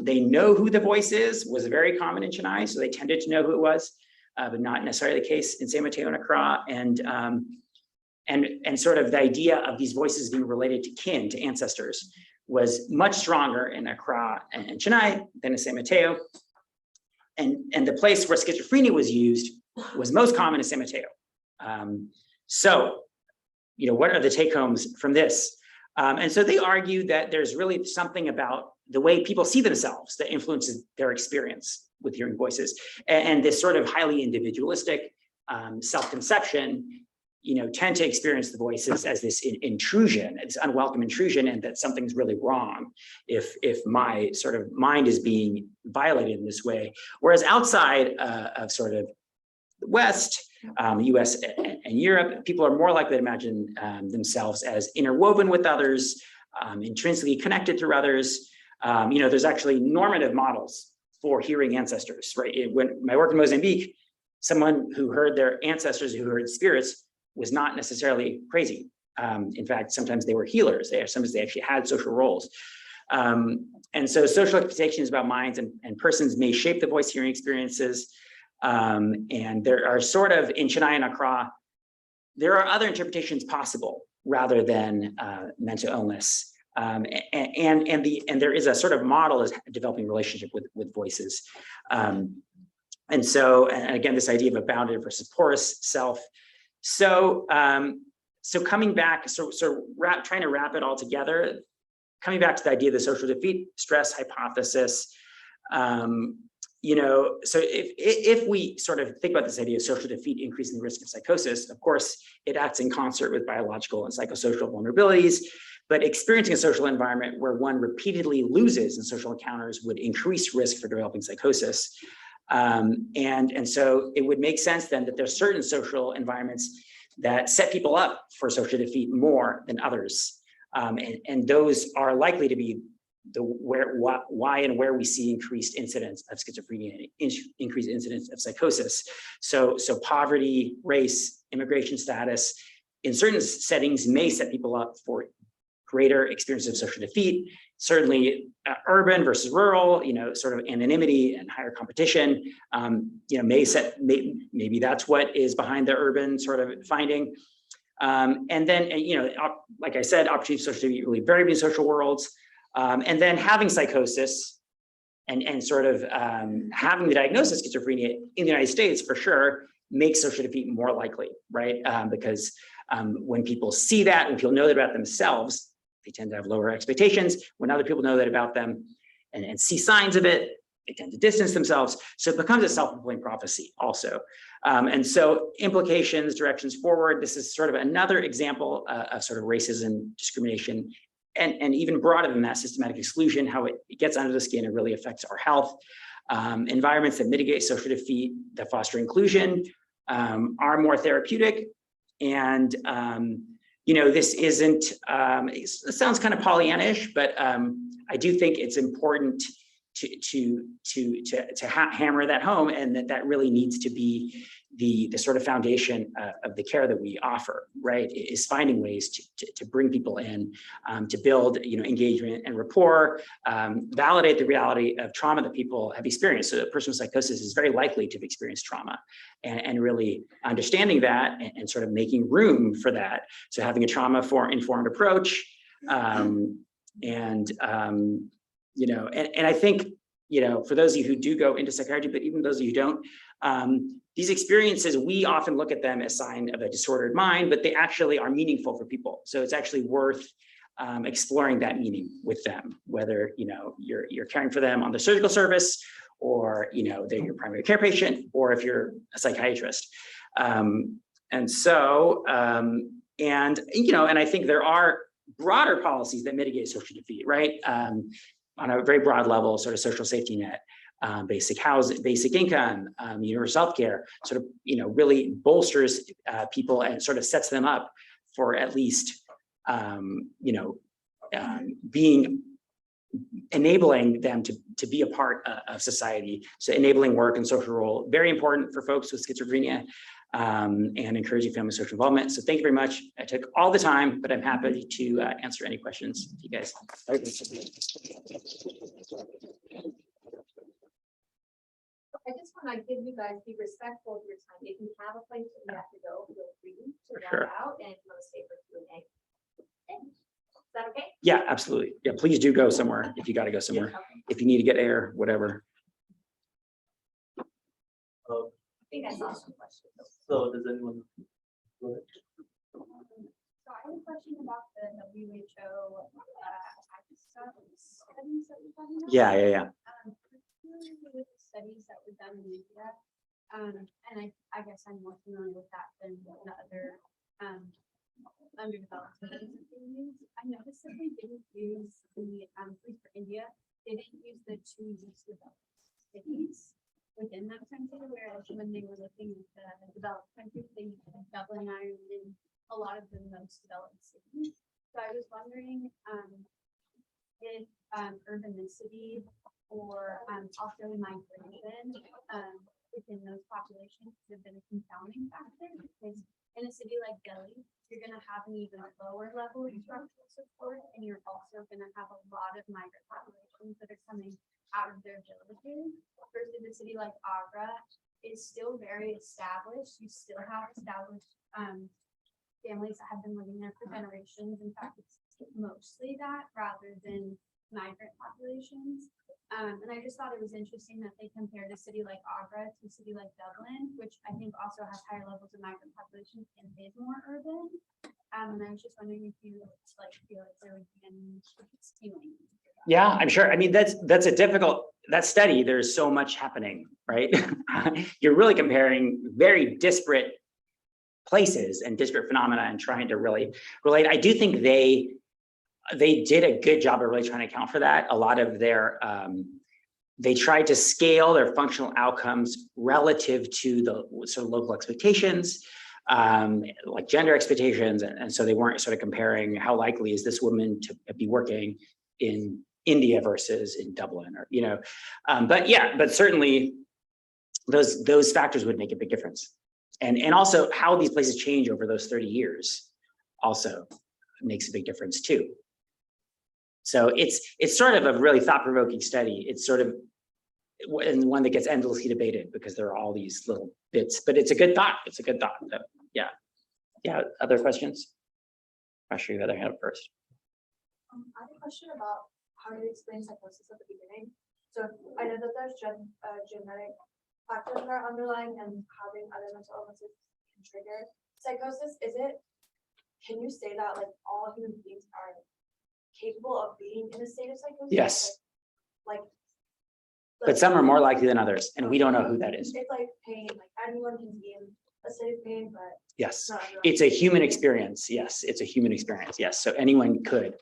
They know who the voice is, was very common in Chennai, so they tended to know who it was. But not necessarily the case in San Mateo and Accra, and sort of the idea of these voices being related to kin, to ancestors, was much stronger in Accra and Chennai than in San Mateo. And the place where schizophrenia was used was most common in San Mateo. So, you know, what are the take homes from this? And so they argue that there's really something about the way people see themselves that influences their experience with hearing voices, and this sort of highly individualistic self-conception, you know, tend to experience the voices as this intrusion, this unwelcome intrusion, and that something's really wrong if my sort of mind is being violated in this way. Whereas outside of sort of the West, US and Europe, people are more likely to imagine themselves as interwoven with others, intrinsically connected through others. You know, there's actually normative models for hearing ancestors, right? When my work in Mozambique, someone who heard their ancestors, who heard spirits, was not necessarily crazy. In fact, sometimes they were healers. Sometimes they actually had social roles. And so social expectations about minds and persons may shape the voice hearing experiences. And there are sort of, in Chennai and Accra, there are other interpretations possible rather than mental illness. And there is a sort of model as developing relationship with voices. And so, and again, this idea of a bounded versus porous self. So, so coming back, trying to wrap it all together, coming back to the idea of the social defeat stress hypothesis. You know, so if we sort of think about this idea of social defeat increasing the risk of psychosis, of course, it acts in concert with biological and psychosocial vulnerabilities. But experiencing a social environment where one repeatedly loses in social encounters would increase risk for developing psychosis. And so it would make sense then that there's certain social environments that set people up for social defeat more than others. And those are likely to be why and where we see increased incidence of schizophrenia, increased incidence of psychosis. So poverty, race, immigration status, in certain settings may set people up for greater experience of social defeat. certainly urban versus rural, sort of anonymity and higher competition, maybe that's what is behind the urban sort of finding. And then, like I said, opportunity for social to be really vary between social worlds. And then having psychosis and sort of having the diagnosis of schizophrenia in the United States for sure makes social defeat more likely, right? Because when people see that, when people know that about themselves, they tend to have lower expectations. When other people know that about them and see signs of it, they tend to distance themselves. So it becomes a self-fulfilling prophecy also. And so implications, directions forward, this is sort of another example of sort of racism, discrimination, and even broader than that, systematic exclusion, how it gets under the skin and really affects our health. Environments that mitigate social defeat, that foster inclusion, are more therapeutic. And this isn't, it sounds kind of Pollyannish, but I do think it's important to hammer that home, and that really needs to be the sort of foundation of the care that we offer, right? Is finding ways to bring people in, to build, engagement and rapport, validate the reality of trauma that people have experienced. So a person with psychosis is very likely to have experienced trauma, and really understanding that and sort of making room for that. So having a trauma-informed approach, and I think, for those of you who do go into psychiatry, but even those of you who don't, these experiences, we often look at them as a sign of a disordered mind, but they actually are meaningful for people. So it's actually worth exploring that meaning with them, whether, you're caring for them on the surgical service, or, they're your primary care patient, or if you're a psychiatrist. And I think there are broader policies that mitigate social defeat, right? On a very broad level, sort of social safety net, basic housing, basic income, universal healthcare, sort of, really bolsters people and sort of sets them up for at least, enabling them to be a part of society. So enabling work and social role, very important for folks with schizophrenia, and encouraging family social involvement. So thank you very much. I took all the time, but I'm happy to answer any questions you guys. I just want to give you guys, be respectful of your time. If you have a place that you have to go, feel free to walk out, and if you want to stay for Q&A. Is that okay? Yeah, absolutely. Yeah, please do go somewhere if you got to go somewhere. Okay. If you need to get air, whatever. I think I saw some questions. So does anyone? Go ahead. So I have a question about the WHO studies that we've done. Yeah. Particularly with the studies that were done in India, and I guess I'm more familiar with that than the other underdeveloped studies that they use. I noticed that they didn't use the, at least for India, they didn't use the 2 least developed cities within that country, whereas when they were looking at the developed countries, they used Dublin, Ireland, and a lot of the most developed cities. So I was wondering if urbanicity or also migration within those populations could have been a confounding factor, because in a city like Delhi, you're going to have an even lower level of structural support, and you're also going to have a lot of migrant populations that are coming out of their villages, versus a city like Agra is still very established. You still have established families that have been living there for generations. In fact, it's mostly that rather than migrant populations. And I just thought it was interesting that they compared a city like Agra to a city like Dublin, which I think also has higher levels of migrant population and is more urban. And I was just wondering if you feel like there would be any skewing. Yeah, I'm sure. I mean, that's a difficult, that study, there's so much happening, right? You're really comparing very disparate places and disparate phenomena and trying to really relate. I do think they did a good job of really trying to account for that. A lot of their, they tried to scale their functional outcomes relative to the sort of local expectations, like gender expectations. And so they weren't sort of comparing how likely is this woman to be working in India versus in Dublin, or, but certainly those factors would make a big difference. And also how these places change over those 30 years also makes a big difference too. So it's sort of a really thought-provoking study. It's sort of and one that gets endlessly debated because there are all these little bits, but it's a good thought. It's a good thought. So, yeah. Yeah. Other questions? Ashley, you had a hand up first. I have a question about how you explain psychosis at the beginning. So I know that there's genetic factors that are underlying and having other mental illnesses can trigger psychosis. Can you say that like all human beings are capable of being in a state of psychosis? Yes. Like But some are more likely than others, and we don't know who that is. It's like pain, like anyone can be in a state of pain, but Yes, not everyone. it's a human experience. Yes, it's a human experience. Yes, so anyone could.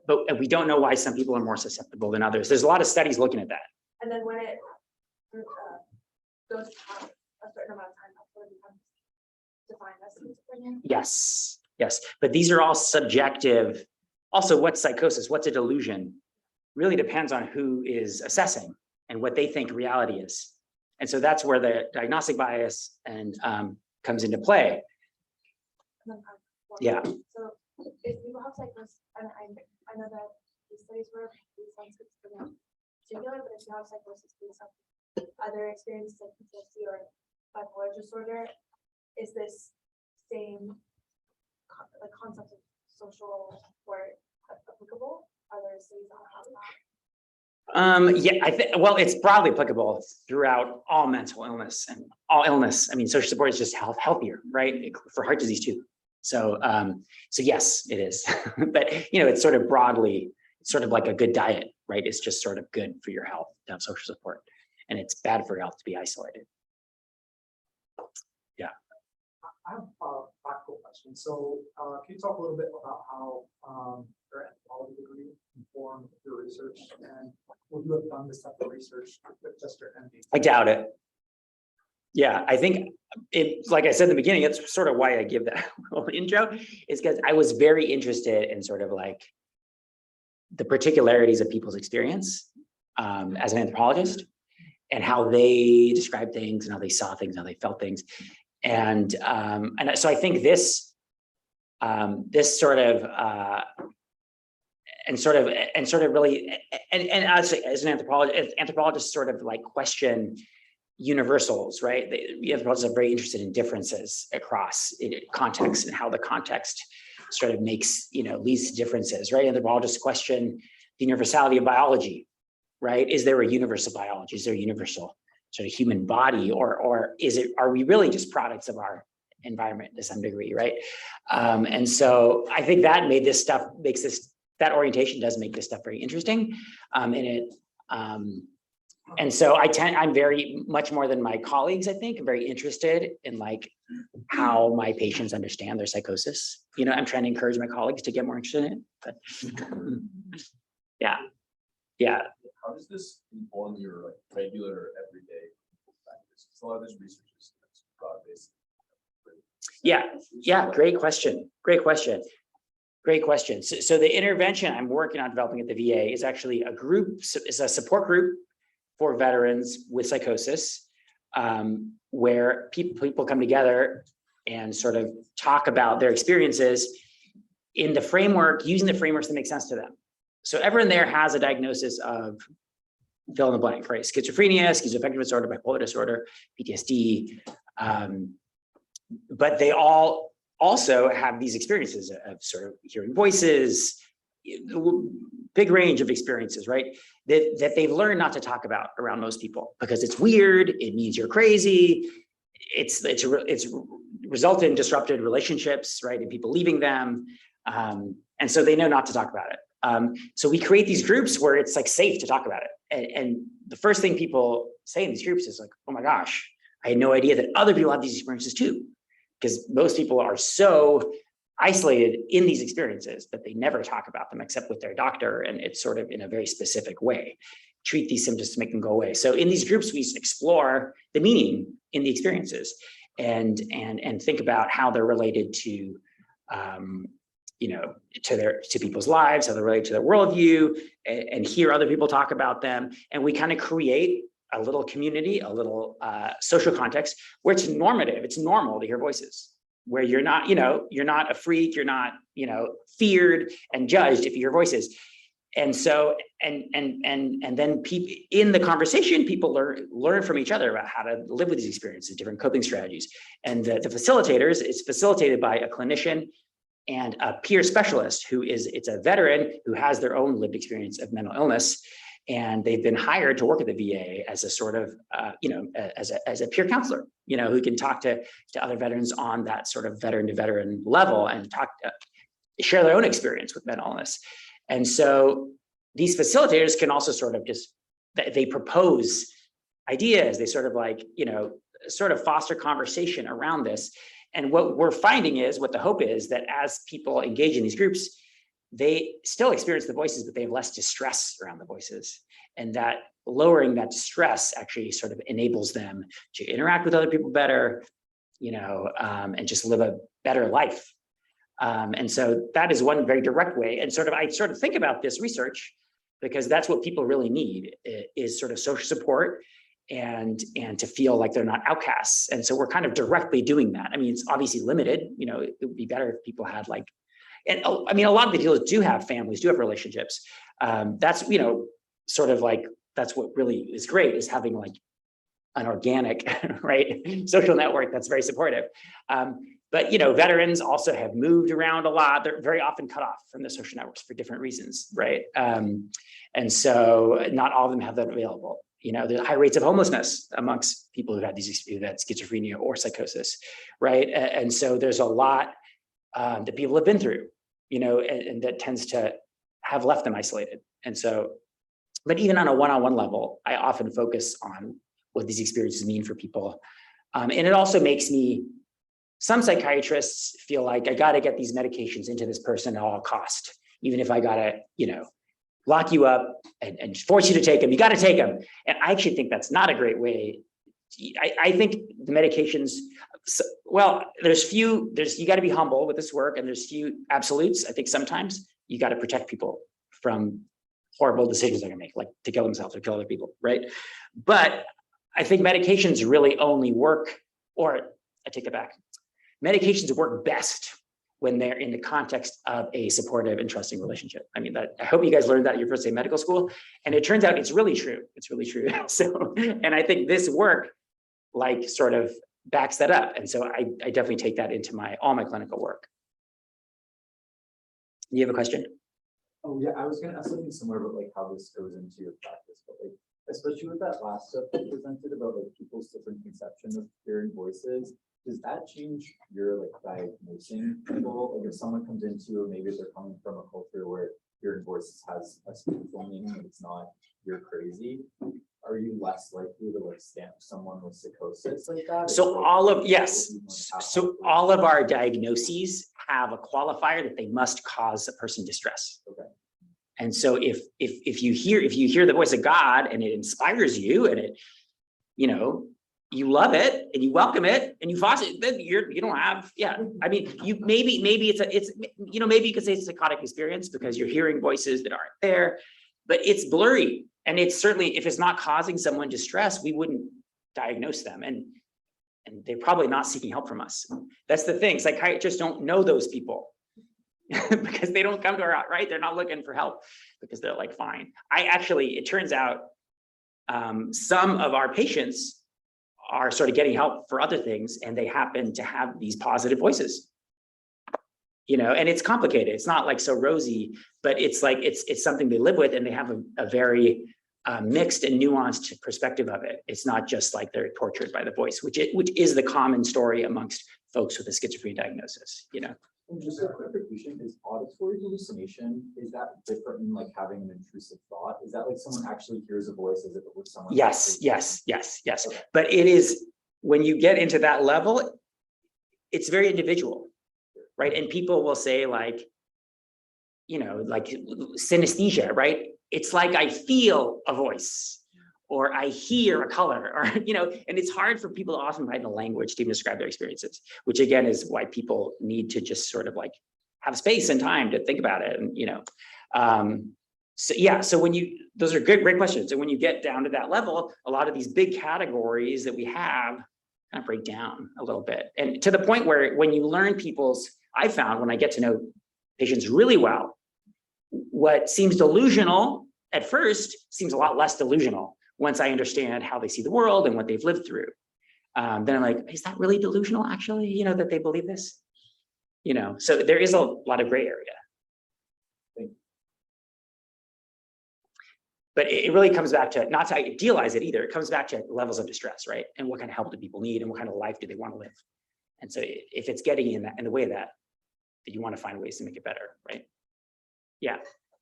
But we don't know why some people are more susceptible than others. There's a lot of studies looking at that. And then when it goes past a certain amount of time, that's when it becomes defined as schizophrenia. Yes, yes, but these are all subjective. Also, what's psychosis? What's a delusion? Really depends on who is assessing and what they think reality is. And so that's where the diagnostic bias and comes into play. And then I have one Yeah. more. So if people have psychosis, and I know that these studies were based on schizophrenia in particular, but if you have psychosis based on other experiences like PTSD or bipolar disorder, is this same like concept of social support applicable? Are there studies on how that? Yeah, well, it's broadly applicable throughout all mental illness and all illness. I mean, social support is just healthier, right? For heart disease too. So, so yes, it is. But it's sort of broadly, it's sort of like a good diet, right? It's just sort of good for your health to have social support, and it's bad for your health to be isolated. Yeah. I have a practical question. So can you talk a little bit about how your anthropology degree informed your research, and would you have done this type of research with just your MD? I doubt it. Yeah, I think it, like I said in the beginning, it's sort of why I give that little intro, is because I was very interested in sort of like the particularities of people's experience as an anthropologist, and how they described things and how they saw things, how they felt things. And so I think this sort of really as an anthropologist sort of like question universals, right? The anthropologists are very interested in differences across contexts and how the context sort of makes, leads to differences, right? Anthropologists question the universality of biology, right? Is there a universal biology? Is there a universal sort of human body, or are we really just products of our environment to some degree, right? And so I think that that orientation does make this stuff very interesting. And so I'm very much more than my colleagues, I think, I'm very interested in like how my patients understand their psychosis. I'm trying to encourage my colleagues to get more interested in it, but yeah. How does this inform your like regular everyday practice? A lot of this research is broad-based. Yeah, great question. So the intervention I'm working on developing at the VA is actually is a support group for veterans with psychosis, where people come together and sort of talk about their experiences in the framework, using the frameworks that make sense to them. So everyone there has a diagnosis of fill in the blank, right? Schizophrenia, schizoaffective disorder, bipolar disorder, PTSD, but they all also have these experiences of sort of hearing voices, big range of experiences, right? That they've learned not to talk about around most people because it's weird, it means you're crazy, it's resulted in disrupted relationships, right? And people leaving them. And so they know not to talk about it. So we create these groups where it's like safe to talk about it. And the first thing people say in these groups is like, oh my gosh, I had no idea that other people have these experiences too. Because most people are so isolated in these experiences that they never talk about them except with their doctor, and it's sort of in a very specific way. Treat these symptoms to make them go away. So in these groups, we explore the meaning in the experiences and think about how they're related to, to people's lives, how they're related to their worldview, and hear other people talk about them. And we kind of create a little community, a little social context where it's normative. It's normal to hear voices, where you're not, you're not a freak, you're not, feared and judged if you hear voices. And so, and then people in the conversation, people learn from each other about how to live with these experiences, different coping strategies. And the facilitators, it's facilitated by a clinician and a peer specialist it's a veteran who has their own lived experience of mental illness. And they've been hired to work at the VA as a sort of, as a peer counselor, who can talk to other veterans on that sort of veteran to veteran level and share their own experience with mental illness. And so these facilitators can also sort of they propose ideas, they sort of sort of foster conversation around this. And what we're finding is, what the hope is, that as people engage in these groups, they still experience the voices, but they have less distress around the voices. And that lowering that distress actually sort of enables them to interact with other people better, and just live a better life. And so that is one very direct way. And I sort of think about this research because that's what people really need, is sort of social support and to feel like they're not outcasts. And so we're kind of directly doing that. I mean, it's obviously limited, it would be better if people had and I mean, a lot of the dealers do have families, do have relationships. That's, sort of that's what really is great, is having an organic, right, social network that's very supportive. But, veterans also have moved around a lot. They're very often cut off from the social networks for different reasons, right? And so not all of them have that available. There's high rates of homelessness amongst people who've had schizophrenia or psychosis, right? And so there's a lot that people have been through, and that tends to have left them isolated. And so, but even on a one-on-one level, I often focus on what these experiences mean for people. And it also makes some psychiatrists feel like I got to get these medications into this person at all cost, even if I got to, lock you up and force you to take them, you got to take them. And I actually think that's not a great way. I think the medications, you got to be humble with this work, and there's few absolutes. I think sometimes you got to protect people from horrible decisions they're gonna make, like to kill themselves or kill other people, right? But I think medications really only work, or I take it back. Medications work best when they're in the context of a supportive and trusting relationship. I mean, I hope you guys learned that at your first day of medical school, and it turns out it's really true. It's really true. So, and I think this work sort of backs that up. And so I definitely take that into all my clinical work. You have a question? Oh yeah, I was gonna ask something similar about how this goes into your practice, but especially with that last stuff that you presented about people's different conception of hearing voices. Does that change your diagnosing people? If someone comes into you, maybe they're coming from a culture where hearing voices has a spiritual meaning and it's not you're crazy, are you less likely to stamp someone with psychosis like that? So all of our diagnoses have a qualifier that they must cause a person distress. Okay. And so if you hear the voice of God and it inspires you and it, you love it and you welcome it and you foster it, then you don't have, I mean, maybe maybe you could say it's a psychotic experience because you're hearing voices that aren't there, but it's blurry. And it's certainly, if it's not causing someone distress, we wouldn't diagnose them. And they're probably not seeking help from us. That's the thing. Psychiatrists don't know those people because they don't come to our, right? They're not looking for help because they're fine. It turns out some of our patients are sort of getting help for other things, and they happen to have these positive voices. And it's complicated. It's not so rosy, but it's it's something they live with, and they have a very mixed and nuanced perspective of it. It's not just they're tortured by the voice, which is the common story amongst folks with a schizophrenia diagnosis. And just a clarification, is auditory hallucination, is that different than having an intrusive thought? Is that someone actually hears a voice as if it was someone? Yes. Okay. But it is, when you get into that level, it's very individual, right? And people will say synesthesia, right? It's I feel a voice, or I hear a color, or, and it's hard for people to often write in a language to even describe their experiences, which again is why people need to just sort of have space and time to think about it. And, so those are great questions. And when you get down to that level, a lot of these big categories that we have kind of break down a little bit. And to the point where when you learn I found when I get to know patients really well, what seems delusional at first seems a lot less delusional once I understand how they see the world and what they've lived through. Then I'm like, is that really delusional actually, you know, that they believe this? You know, so there is a lot of gray area. But it really comes back to, not to idealize it either, it comes back to levels of distress, right? And what kind of help do people need and what kind of life do they want to live? And so if it's getting in the way of that you want to find ways to make it better, right? Yeah.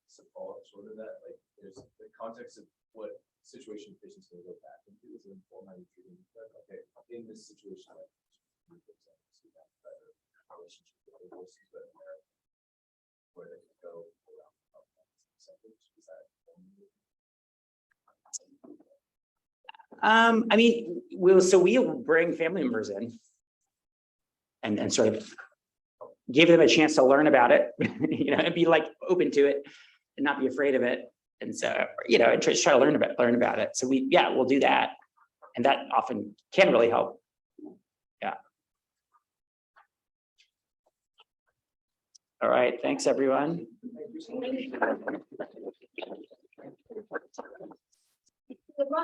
So follow up sort of that, like there's the context of what situation patients will go back into is inform how you're treating, like, okay, in this situation, like, see that better relationship with other voices, but where they can go around something, is that I mean, we'll bring family members in and sort of give them a chance to learn about it, you know, and be like open to it and not be afraid of it. And so, you know, and try to learn about it. So we'll do that. And that often can really help. Yeah. All right. Thanks, everyone. Good luck.